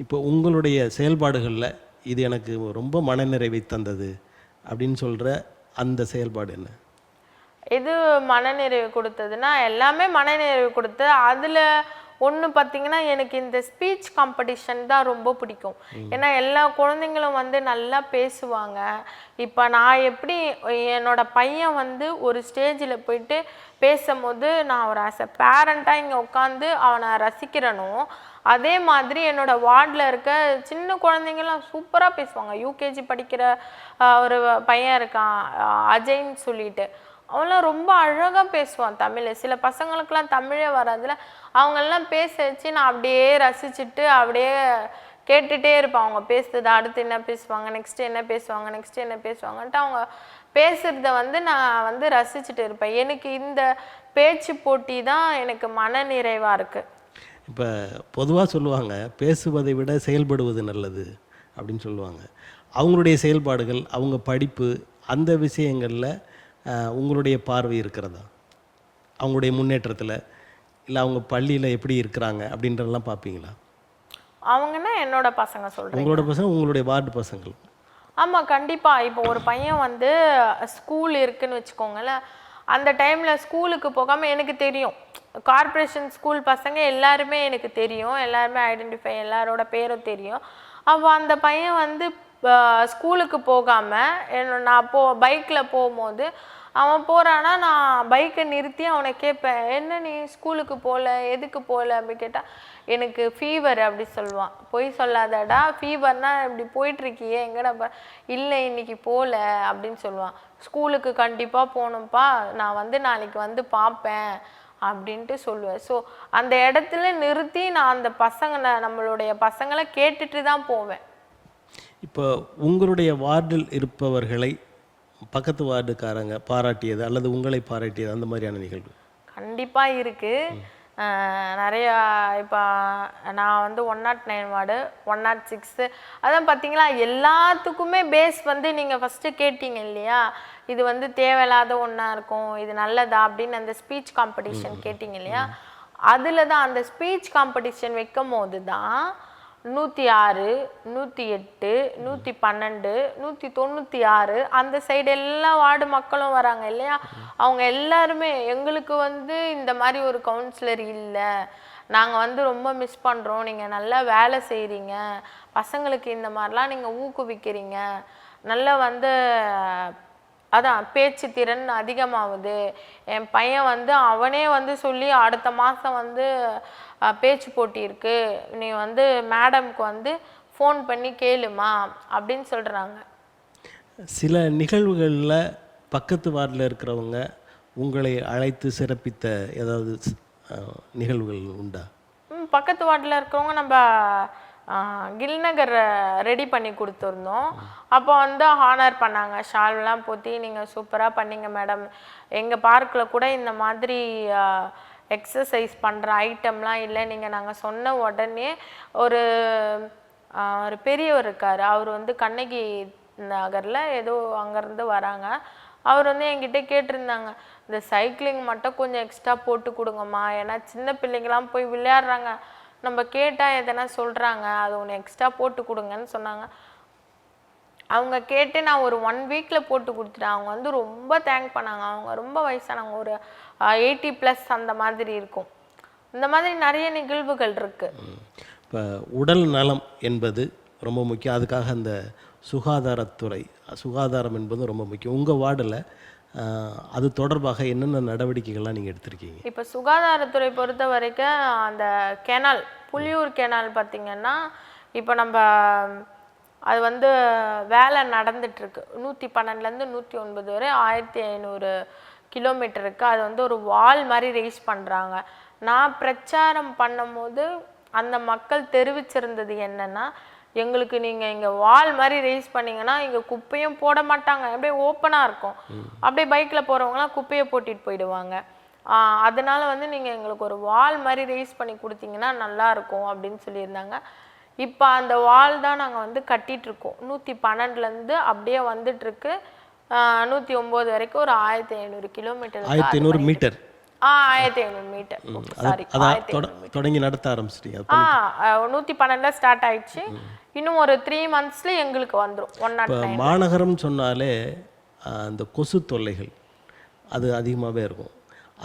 இப்போ உங்களுடைய செயல்பாடுகளில் இது எனக்கு ரொம்ப மனநிறைவை தந்தது அப்படின்னு சொல்கிற அந்த செயல்பாடு என்ன? எது மனநிறைவு கொடுத்ததுன்னா எல்லாமே மனநிறைவு கொடுத்தது. அதில் ஒன்று பார்த்தீங்கன்னா எனக்கு இந்த ஸ்பீச் காம்படிஷன் தான் ரொம்ப பிடிக்கும். ஏன்னா எல்லா குழந்தைங்களும் வந்து நல்லா பேசுவாங்க. இப்போ நான் எப்படி என்னோட பையன் வந்து ஒரு ஸ்டேஜில் போயிட்டு பேசும்போது நான் ஒரு ஆஸ் அ பேரண்ட்டாக இங்கே உட்காந்து அவனை ரசிக்கிறனோ, அதே மாதிரி என்னோட வார்டில் இருக்க சின்ன குழந்தைங்களாம் சூப்பராக பேசுவாங்க. யூகேஜி படிக்கிற ஒரு பையன் இருக்கான், அஜய்ன்னு சொல்லிட்டு. அவன்லாம் ரொம்ப அழகாக பேசுவான் தமிழ். சில பசங்களுக்கெல்லாம் தமிழே வராதுல, அவங்களெல்லாம் பேச வச்சு நான் அப்படியே ரசிச்சுட்டு அப்படியே கேட்டுகிட்டே இருப்பேன். அவங்க பேசுறது அடுத்து என்ன பேசுவாங்க, நெக்ஸ்ட்டு என்ன பேசுவாங்க, நெக்ஸ்ட்டு என்ன பேசுவாங்கன்ட்டு அவங்க பேசுகிறத வந்து நான் வந்து ரசிச்சுட்டு இருப்பேன். எனக்கு இந்த பேச்சு போட்டி தான் எனக்கு மன நிறைவாக இருக்குது. இப்போ பொதுவாக சொல்லுவாங்க, பேசுவதை விட செயல்படுவது நல்லது அப்படின்னு சொல்லுவாங்க. அவங்களுடைய செயல்பாடுகள், அவங்க படிப்பு, அந்த விஷயங்களில் உங்களுடைய பார்வை இருக்கிறதா? அவங்களுடைய முன்னேற்றத்தில், இல்லை அவங்க பள்ளியில் எப்படி இருக்கிறாங்க அப்படின்றதெல்லாம் பார்ப்பீங்களா? அவங்கன்னா என்னோட பசங்க சொல்கிறேன். உங்களோட பசங்க, உங்களுடைய வார்டு பசங்கள்? ஆமாம், கண்டிப்பாக. இப்போ ஒரு பையன் வந்து ஸ்கூல் இருக்குதுன்னு வச்சுக்கோங்களேன், அந்த டைமில் ஸ்கூலுக்கு போகாமல் எனக்கு தெரியும், கார்ப்பரேஷன் ஸ்கூல் பசங்க எல்லாருமே எனக்கு தெரியும், எல்லாருமே ஐடென்டிஃபை, எல்லாரோட பேரும் தெரியும். அப்போ அந்த பையன் வந்து ஸ்கூலுக்கு போகாமல் நான் பைக்கில் போகும்போது அவன் போகிறான்னா நான் பைக்கை நிறுத்தி அவனை கேட்பேன், என்ன நீ ஸ்கூலுக்கு போகல, எதுக்கு போகல அப்படி கேட்டால், எனக்கு ஃபீவர் அப்படி சொல்லுவான். போய் சொல்லாதடா, ஃபீவர்னா இப்படி போயிட்டுருக்கியே எங்கடா இல்லை இன்னைக்கு போகல அப்படின்னு சொல்லுவான். ஸ்கூலுக்கு கண்டிப்பாக போகணும்ப்பா, நான் வந்து நாளைக்கு வந்து பார்ப்பேன் அப்படின்ட்டு சொல்லுவேன். ஸோ அந்த இடத்துல நிறுத்தி நான் அந்த நம்மளுடைய பசங்களை கேட்டுட்டு தான் போவேன். இப்போ உங்களுடைய வார்டில் இருப்பவர்களை பக்கத்து வார்டுக்காரங்க பாராட்டியது அல்லது உங்களை பாராட்டியது அந்த மாதிரியான நிகழ்வு கண்டிப்பாக இருக்குது. நிறையா இப்போ நான் வந்து 109 வார்டு, 106, அதான் பார்த்தீங்களா, எல்லாத்துக்குமே பேஸ் வந்து நீங்கள் ஃபஸ்ட்டு கேட்டீங்க இல்லையா, இது வந்து தேவையில்லாத ஒன்றா இருக்கும், இது நல்லதா அப்படின்னு அந்த ஸ்பீச் காம்படிஷன் கேட்டிங்க இல்லையா, அதில் தான் அந்த ஸ்பீச் காம்படிஷன் வைக்கும் போது தான் 106, 108, 112, 196 அந்த சைடு எல்லா வார்டு மக்களும் வராங்க இல்லையா, அவங்க எல்லாருமே எங்களுக்கு வந்து இந்த மாதிரி ஒரு கவுன்சிலர் இல்லை, நாங்கள் வந்து ரொம்ப மிஸ் பண்ணுறோம், நீங்கள் நல்லா வேலை செய்கிறீங்க, பசங்களுக்கு இந்த மாதிரிலாம் நீங்கள் ஊக்குவிக்கிறீங்க, நல்லா வந்து அதான் பேச்சு திறன் அதிகமாகுது, என் பையன் வந்து அவனே வந்து சொல்லி அடுத்த மாதம் வந்து பேச்சு போட்டி இருக்குது, நீ வந்து மேடம்க்கு வந்து ஃபோன் பண்ணி கேளுமா அப்படின்னு சொல்கிறாங்க. சில நிகழ்வுகளில் பக்கத்து வார்டில் இருக்கிறவங்க உங்களை அழைத்து சிறப்பித்த ஏதாவது நிகழ்வுகள் உண்டா? பக்கத்து வார்டில் இருக்கிறவங்க நம்ம கில்நகர் ரெடி பண்ணி கொடுத்துருந்தோம். அப்போ வந்து ஹானர் பண்ணாங்க, ஷால்லாம் போற்றி நீங்கள் சூப்பராக பண்ணீங்க மேடம், எங்கள் பார்க்கில் கூட இந்த மாதிரி எக்ஸசைஸ் பண்ணுற ஐட்டம்லாம் இல்லை, நீங்கள் நாங்கள் சொன்ன உடனே ஒரு பெரியவர் இருக்கார், அவர் வந்து கண்ணகி நகரில் ஏதோ அங்கேருந்து வராங்க, அவர் வந்து என்கிட்ட கேட்டிருந்தாங்க, இந்த சைக்கிளிங் மட்டும் கொஞ்சம் எக்ஸ்ட்ரா போட்டு கொடுங்கம்மா, ஏன்னா சின்ன பிள்ளைங்களாம் போய் விளையாடுறாங்க, நம்ம கேட்டால் எதனா சொல்கிறாங்க, அது ஒன்று எக்ஸ்ட்ரா போட்டு கொடுங்கன்னு சொன்னாங்க. அவங்க கேட்டு நான் ஒரு 1 வீக்கில் போட்டு கொடுத்துட்டேன். அவங்க வந்து ரொம்ப தேங்க் பண்ணாங்க. அவங்க ரொம்ப வயசானவங்க, ஒரு 80+ அந்த மாதிரி இருக்கும். இந்த மாதிரி நிறைய நிகழ்வுகள் இருக்குது. இப்போ உடல் நலம் என்பது ரொம்ப முக்கியம், அதுக்காக அந்த சுகாதாரத்துறை, சுகாதாரம் என்பது ரொம்ப முக்கியம். உங்கள் வார்டில் அது தொடர்பாக என்னென்ன நடவடிக்கைகள்லாம் நீங்கள் எடுத்திருக்கீங்க? இப்போ சுகாதாரத்துறை பொறுத்த வரைக்கும் அந்த கெனால், புலியூர் கெனால் பார்த்திங்கன்னா இப்போ நம்ம அது வந்து வேலை நடந்துகிட்ருக்கு, 112லேருந்து 109 வரை 1500 கிலோமீட்டருக்கு அது வந்து ஒரு வால் மாதிரி ரேஸ் பண்ணுறாங்க. நான் பிரச்சாரம் பண்ணும்போது அந்த மக்கள் தெரிவிச்சிருந்தது என்னென்னா, எங்களுக்கு நீங்கள் இங்கே வால் மாதிரி ரேஸ் பண்ணிங்கன்னா இங்கே குப்பையும் போட மாட்டாங்க, அப்படியே ஓப்பனாக இருக்கும், அப்படியே பைக்கில் போகிறவங்களாம் குப்பையை போட்டிட்டு போயிடுவாங்க, அதனால் வந்து நீங்கள் எங்களுக்கு ஒரு வால் மாதிரி ரேஸ் பண்ணி கொடுத்தீங்கன்னா நல்லாயிருக்கும் அப்படின்னு சொல்லியிருந்தாங்க. இப்போ அந்த வால் தான் நாங்கள் வந்து கட்டிகிட்ருக்கோம். 112லேருந்து அப்படியே வந்துட்டுருக்கு 109 வரைக்கும் ஒரு 1500 கிலோமீட்டர். 1500 மீட்டர். 1500 மீட்டர். சாரி, தொடங்கி நடத்த ஆரம்பிச்சிட்டீங்க. 112ல் ஸ்டார்ட் ஆயிடுச்சு. இன்னும் ஒரு 3 monthsல எங்களுக்கு வந்துடும் 109. மாநகரம் சொன்னாலே அந்த கொசு தொல்லைகள் அது அதிகமாகவே இருக்கும்.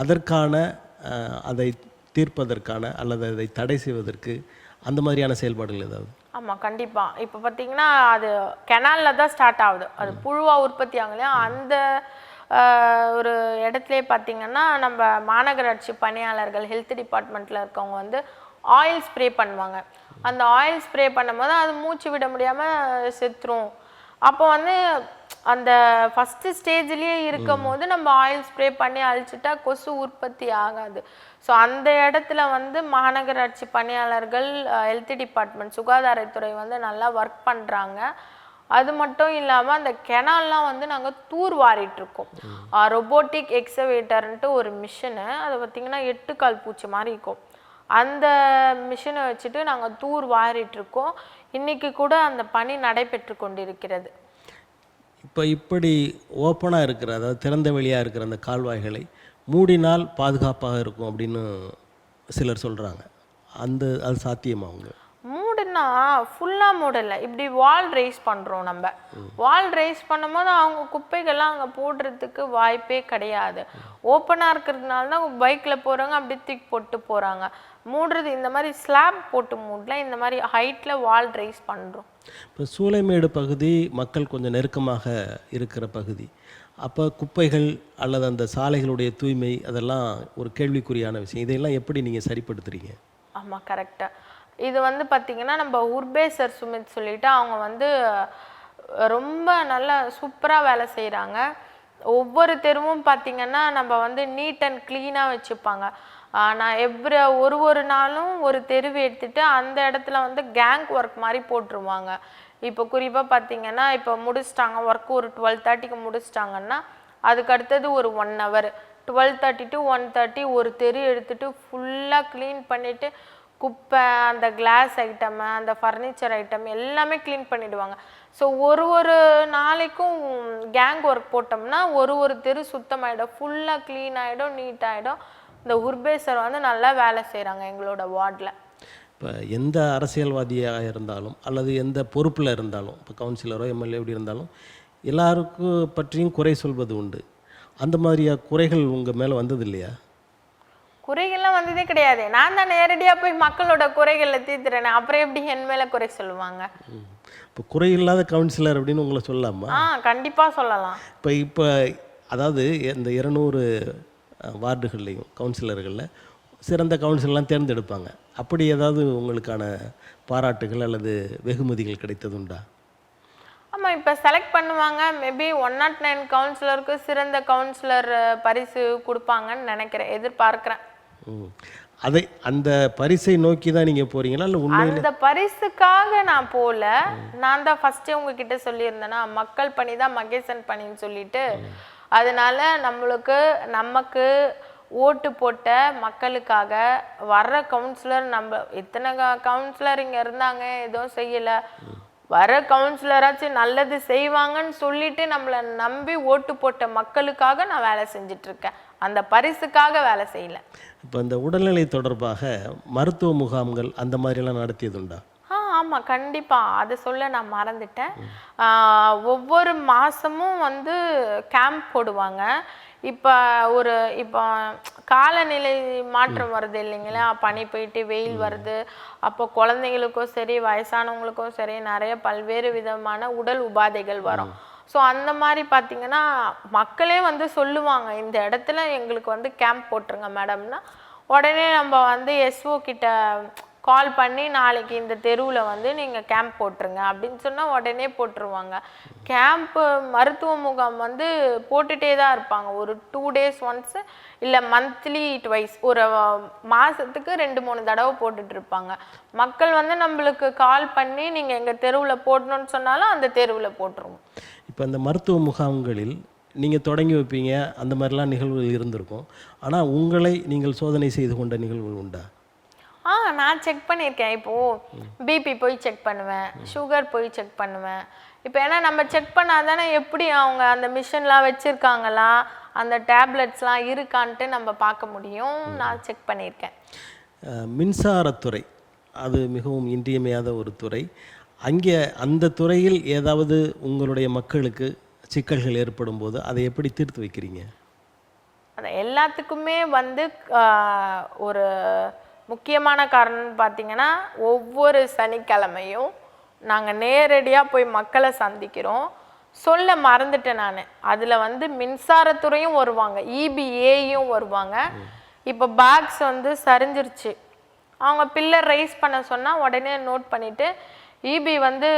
அதற்கான அதை தீர்ப்பதற்கான அல்லது அதை தடை செய்வதற்கு அந்த மாதிரியான செயல்பாடுகள் ஏதாவது? ஆமாம், கண்டிப்பாக. இப்போ பார்த்தீங்கன்னா அது கெனாலில் தான் ஸ்டார்ட் ஆகுது. அது புழுவாக உற்பத்தி ஆகும் இல்லையா, அந்த ஒரு இடத்துலே பார்த்தீங்கன்னா நம்ம மாநகராட்சி பணியாளர்கள் ஹெல்த் டிபார்ட்மெண்ட்டில் இருக்கவங்க வந்து ஆயில் ஸ்ப்ரே பண்ணுவாங்க. அந்த ஆயில் ஸ்ப்ரே பண்ணும்போது அது மூச்சு விட முடியாமல் செத்துரும். அப்போ வந்து அந்த ஃபஸ்ட்டு ஸ்டேஜ்லேயே இருக்கும் போது நம்ம ஆயில் ஸ்ப்ரே பண்ணி அழிச்சிட்டா கொசு உற்பத்தி ஆகாது. ஸோ அந்த இடத்துல வந்து மாநகராட்சி பணியாளர்கள் ஹெல்த் டிபார்ட்மெண்ட் சுகாதாரத்துறை வந்து நல்லா ஒர்க் பண்ணுறாங்க. அது மட்டும் இல்லாமல் அந்த கெனால்லாம் வந்து நாங்கள் தூர் வாரிட்டுருக்கோம். ரொபோட்டிக் எக்ஸவேட்டர்ன்ட்டு ஒரு மிஷினு, அது பார்த்திங்கன்னா 8 கால் பூச்சி மாதிரி இருக்கும். அந்த மிஷினை வச்சுட்டு நாங்கள் தூர் வாரிட்டுருக்கோம். இன்றைக்கி கூட அந்த பணி நடைபெற்று கொண்டிருக்கிறது. இப்போ இப்படி ஓப்பனாக இருக்கிற, அதாவது திறந்த வெளியாக இருக்கிற அந்த கால்வாய்களை மூடினால் பாதுகாப்பாக இருக்கும் அப்படின்னு சிலர் சொல்கிறாங்க. அது சாத்தியமா? அவங்க மூடுனா ஃபுல்லாக மூடலை, இப்படி வால் ரைஸ் பண்ணுறோம். நம்ம வால் ரைஸ் பண்ணும்போது அவங்க குப்பைகள்லாம் அங்கே போடுறதுக்கு வாய்ப்பே கிடையாது. ஓப்பனாக இருக்கிறதுனால தான் பைக்கில் போகிறவங்க அப்படி தூக்கி போட்டு போகிறாங்க. மூடுறது இந்த மாதிரி ஸ்லாப் போட்டு மூடல, இந்த மாதிரி ஹைட்டில் வால் ரைஸ் பண்ணுறோம். இப்போ சூளைமேடு பகுதி மக்கள் கொஞ்சம் நெருக்கமாக இருக்கிற பகுதி. அப்போ குப்பைகள் அல்லது அந்த சாலைகளுடைய தூய்மை அதெல்லாம் ஒரு கேள்விக்குறியான விஷயம். இதையெல்லாம் எப்படி நீங்கள் சரிப்படுத்துறீங்க? ஆமாம், கரெக்டாக. இது வந்து பார்த்திங்கன்னா நம்ம உர்பேசர் சுமித் சொல்லிவிட்டு அவங்க வந்து ரொம்ப நல்லா சூப்பராக வேலை செய்கிறாங்க. ஒவ்வொரு தெருவும் பார்த்திங்கன்னா நம்ம வந்து நீட் அண்ட் க்ளீனாக வச்சுப்பாங்க. நான் ஒரு நாளும் ஒரு தெருவு எடுத்துகிட்டு அந்த இடத்துல வந்து கேங் ஒர்க் மாதிரி போட்டுருவாங்க. இப்போ குறிப்பாக பார்த்திங்கன்னா இப்போ முடிச்சிட்டாங்க ஒர்க்கு, ஒரு 12:30க்கு முடிச்சிட்டாங்கன்னா அதுக்கு அடுத்தது ஒரு 1 hour 12:30 to 1:30 ஒரு தெரு எடுத்துகிட்டு ஃபுல்லாக க்ளீன் பண்ணிவிட்டு குப்பை, அந்த கிளாஸ் ஐட்டம், அந்த ஃபர்னிச்சர் ஐட்டம் எல்லாமே க்ளீன் பண்ணிவிடுவாங்க. ஸோ ஒரு நாளைக்கும் கேங் ஒர்க் போட்டோம்னா ஒரு தெரு சுத்தமாகிடும், ஃபுல்லாக க்ளீன் ஆகிடும், நீட் ஆகிடும். இந்த உர்பேசர் வந்து நல்லா வேலை செய்கிறாங்க எங்களோட வார்டில். இப்போ எந்த அரசியல்வாதியாக இருந்தாலும் அல்லது எந்த பொறுப்பில் இருந்தாலும், இப்போ கவுன்சிலரோ எம்எல்ஏ எப்படி இருந்தாலும் எல்லாருக்கும் பற்றியும் குறை சொல்வது உண்டு. அந்த மாதிரியா குறைகள் உங்கள் மேலே வந்தது இல்லையா? குறைகள்லாம் வந்ததே கிடையாது. நான் தான் நேரடியாக போய் மக்களோட குறைகளை தீர்த்துறேன். அப்புறம் எப்படி என் மேலே குறை சொல்லுவாங்க? இப்போ குறை இல்லாத கவுன்சிலர் அப்படின்னு உங்களை சொல்லலாமா? கண்டிப்பாக சொல்லலாம். இப்போ அதாவது இந்த 200 வார்டுகள்லையும் கவுன்சிலர்களில் சிறந்த கவுன்சிலர்லாம் தேர்ந்தெடுப்பாங்க. அப்படி ஏதாவது உங்களுக்கான பாராட்டுகள் அல்லது வெகுமதிகள் கிடைத்தது உண்டா? ஆமாம், இப்போ செலக்ட் பண்ணுவாங்க. மேபி 109 கவுன்சிலருக்கு சிறந்த கவுன்சிலர் பரிசு கொடுப்பாங்கன்னு நினைக்கிறேன், எதிர்பார்க்குறேன். அதை அந்த பரிசை நோக்கி தான் நீங்கள் போகிறீங்களா? இல்லை உண்மையிலே அந்த பரிசுக்காக நான் போகல. நான் தான் ஃபஸ்ட்டே உங்ககிட்ட சொல்லியிருந்தேன்னா மக்கள் பணி தான் மகேசன் பணின்னு சொல்லிட்டு. அதனால நமக்கு ஓட்டு போட்ட மக்களுக்காக வர்ற கவுன்சிலர், நம்ம எத்தனை கவுன்சிலர் இங்கே இருந்தாங்க எதுவும் செய்யலை, வர கவுன்சிலராச்சும் நல்லது செய்வாங்கன்னு சொல்லிட்டு நம்மளை நம்பி ஓட்டு போட்ட மக்களுக்காக நான் வேலை செஞ்சிட்ருக்கேன். அந்த பரிசுக்காக வேலை செய்யலை. இப்போ இந்த உடல்நிலை தொடர்பாக மருத்துவ முகாம்கள் அந்த மாதிரிலாம் நடத்தியதுண்டா? ஆமாம், கண்டிப்பாக. அதை சொல்ல நான் மறந்துட்டேன். ஒவ்வொரு மாதமும் வந்து கேம்ப் போடுவாங்க. இப்போ காலநிலை மாற்றம் வருது இல்லைங்களா, பனி போயிட்டு வெயில் வருது. அப்போ குழந்தைங்களுக்கும் சரி வயசானவங்களுக்கும் சரி நிறைய பல்வேறு விதமான உடல் உபாதைகள் வரும். ஸோ அந்த மாதிரி பார்த்திங்கன்னா மக்களே வந்து சொல்லுவாங்க, இந்த இடத்துல எங்களுக்கு வந்து கேம்ப் போட்டுருங்க மேடம்னா, உடனே நம்ம வந்து எஸ்ஓ கிட்ட கால் பண்ணி நாளைக்கு இந்த தெருவில் வந்து நீங்கள் கேம்ப் போட்டுருங்க அப்படின்னு சொன்னால் உடனே போட்டுருவாங்க. கேம்ப்பு மருத்துவ முகாம் வந்து போட்டுகிட்டே தான் இருப்பாங்க. ஒரு 2 days ஒன்ஸ் இல்லை மந்த்லி ட்வைஸ், ஒரு மாதத்துக்கு 2-3 தடவை போட்டுட்ருப்பாங்க. மக்கள் வந்து நம்மளுக்கு கால் பண்ணி நீங்கள் எங்கள் தெருவில் போடணுன்னு சொன்னாலும் அந்த தெருவில் போட்டுருவோம். இப்போ இந்த மருத்துவ முகாம்களில் நீங்கள் தொடங்கி வைப்பீங்க, அந்த மாதிரிலாம் நிகழ்வுகள் இருந்திருக்கும். ஆனால் உங்களை நீங்கள் சோதனை செய்து கொண்ட நிகழ்வுகள் உண்டா? நான் செக் பண்ணியிருக்கேன். இப்போது பிபி போய் செக் பண்ணுவேன், சுகர் போய் செக் பண்ணுவேன். இப்போ ஏன்னா நம்ம செக் பண்ணால் தானே எப்படி அவங்க அந்த மிஷின்லாம் வச்சுருக்காங்களா, அந்த டேப்லெட்ஸ்லாம் இருக்கான்ட்டு நம்ம பார்க்க முடியும். நான் செக் பண்ணியிருக்கேன். மின்சாரத்துறை அது மிகவும் இன்றியமையாத ஒரு துறை. அங்கே அந்த துறையில் ஏதாவது உங்களுடைய மக்களுக்கு சிக்கல்கள் ஏற்படும் போது அதை எப்படி தீர்த்து வைக்கிறீங்க? அது எல்லாத்துக்குமே வந்து ஒரு முக்கியமான காரணம்னு பார்த்தீங்கன்னா, ஒவ்வொரு சனிக்கிழமையும் நாங்கள் நேரடியாக போய் மக்களை சந்திக்கிறோம். சொல்ல மறந்துட்டேன் நான். அதில் வந்து மின்சாரத்துறையும் வருவாங்க, இபிஏயும் வருவாங்க. இப்போ பேக்ஸ் வந்து சரிஞ்சிருச்சு, அவங்க பில்லர் ரைஸ் பண்ண சொன்னால் உடனே நோட் பண்ணிவிட்டு இபி வந்து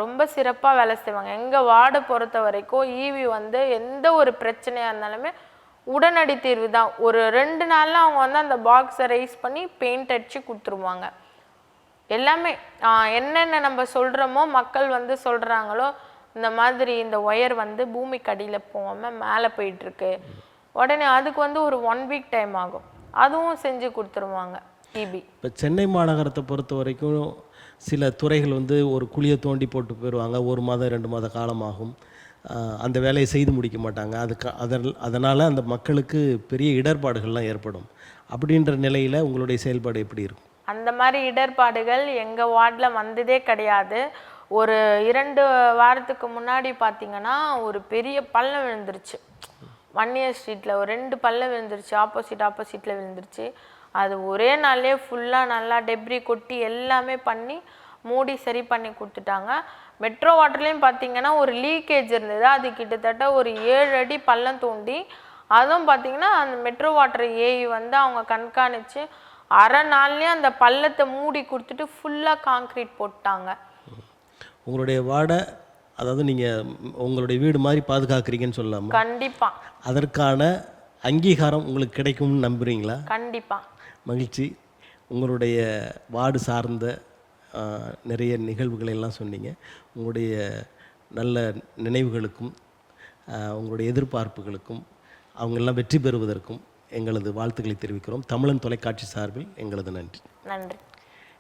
ரொம்ப சிறப்பாக வேலை செய்வாங்க. எங்கள் வார்டை பொறுத்த வரைக்கும் இபி வந்து எந்த ஒரு பிரச்சனையாக இருந்தாலுமே உடனடி தீர்வு தான். ஒரு 2 நாளில் அவங்க வந்து அந்த பாக்ஸை ரைஸ் பண்ணி பெயிண்ட் அடித்து கொடுத்துருவாங்க. எல்லாமே என்னென்ன நம்ம சொல்கிறோமோ மக்கள் வந்து சொல்கிறாங்களோ, இந்த மாதிரி இந்த ஒயர் வந்து பூமிக்கு அடியில் போகாமல் மேலே போயிட்டுருக்கு, உடனே அதுக்கு வந்து ஒரு 1 வீக் டைம் ஆகும், அதுவும் செஞ்சு கொடுத்துருவாங்க இபி. இப்போ சென்னை மாநகரத்தை பொறுத்த வரைக்கும் சில துறைகள் வந்து ஒரு குழியை தோண்டி போட்டு போயிடுவாங்க, 1 மாதம் 2 மாத காலமாகும், அந்த வேலையை செய்து முடிக்க மாட்டாங்க. அதனால் அந்த மக்களுக்கு பெரிய இடர்பாடுகள்லாம் ஏற்படும். அப்படின்ற நிலையில் உங்களுடைய செயல்பாடு எப்படி இருக்கும்? அந்த மாதிரி இடர்பாடுகள் எங்கள் வார்டில் வந்ததே கிடையாது. ஒரு 2 வாரத்துக்கு முன்னாடி பார்த்திங்கன்னா ஒரு பெரிய பள்ளம் விழுந்துருச்சு. வன்னியர் ஸ்ட்ரீட்டில் ஒரு 2 பள்ளம் விழுந்துருச்சு, ஆப்போசிட்டில் விழுந்துருச்சு. அது ஒரே நாள்லேயே ஃபுல்லாக நல்லா டெப்ரி கொட்டி எல்லாமே பண்ணி மூடி சரி பண்ணி கொடுத்துட்டாங்க. மெட்ரோ வாட்டர்லேயும் பார்த்திங்கன்னா ஒரு லீக்கேஜ் இருந்தது, அது கிட்டத்தட்ட ஒரு 7 அடி பள்ளம் தோண்டி, அதுவும் பார்த்திங்கன்னா அந்த மெட்ரோ வாட்டர் ஏஇ வந்து அவங்க கண்காணித்து அரை நாள்லேயே அந்த பள்ளத்தை மூடி கொடுத்துட்டு ஃபுல்லாக காங்க்ரீட் போட்டாங்க. உங்களுடைய வார்டை, அதாவது நீங்கள் உங்களுடைய வீடு மாதிரி பாதுகாக்கிறீங்கன்னு சொல்லலாமா? கண்டிப்பாக. அதற்கான அங்கீகாரம் உங்களுக்கு கிடைக்கும்னு நம்புகிறீங்களா? கண்டிப்பாக. மகிழ்ச்சி. உங்களுடைய வார்டு சார்ந்த நிறைய நிகழ்வுகளை எல்லாம் சொன்னீங்க. உங்களுடைய நல்ல நினைவுகளுக்கும் உங்களுடைய எதிர்பார்ப்புகளுக்கும் அவங்கெல்லாம் வெற்றி பெறுவதற்கும் எங்களது வாழ்த்துக்களை தெரிவிக்கிறோம். தமிழன் தொலைக்காட்சி சார்பில் எங்களது நன்றி. நன்றி.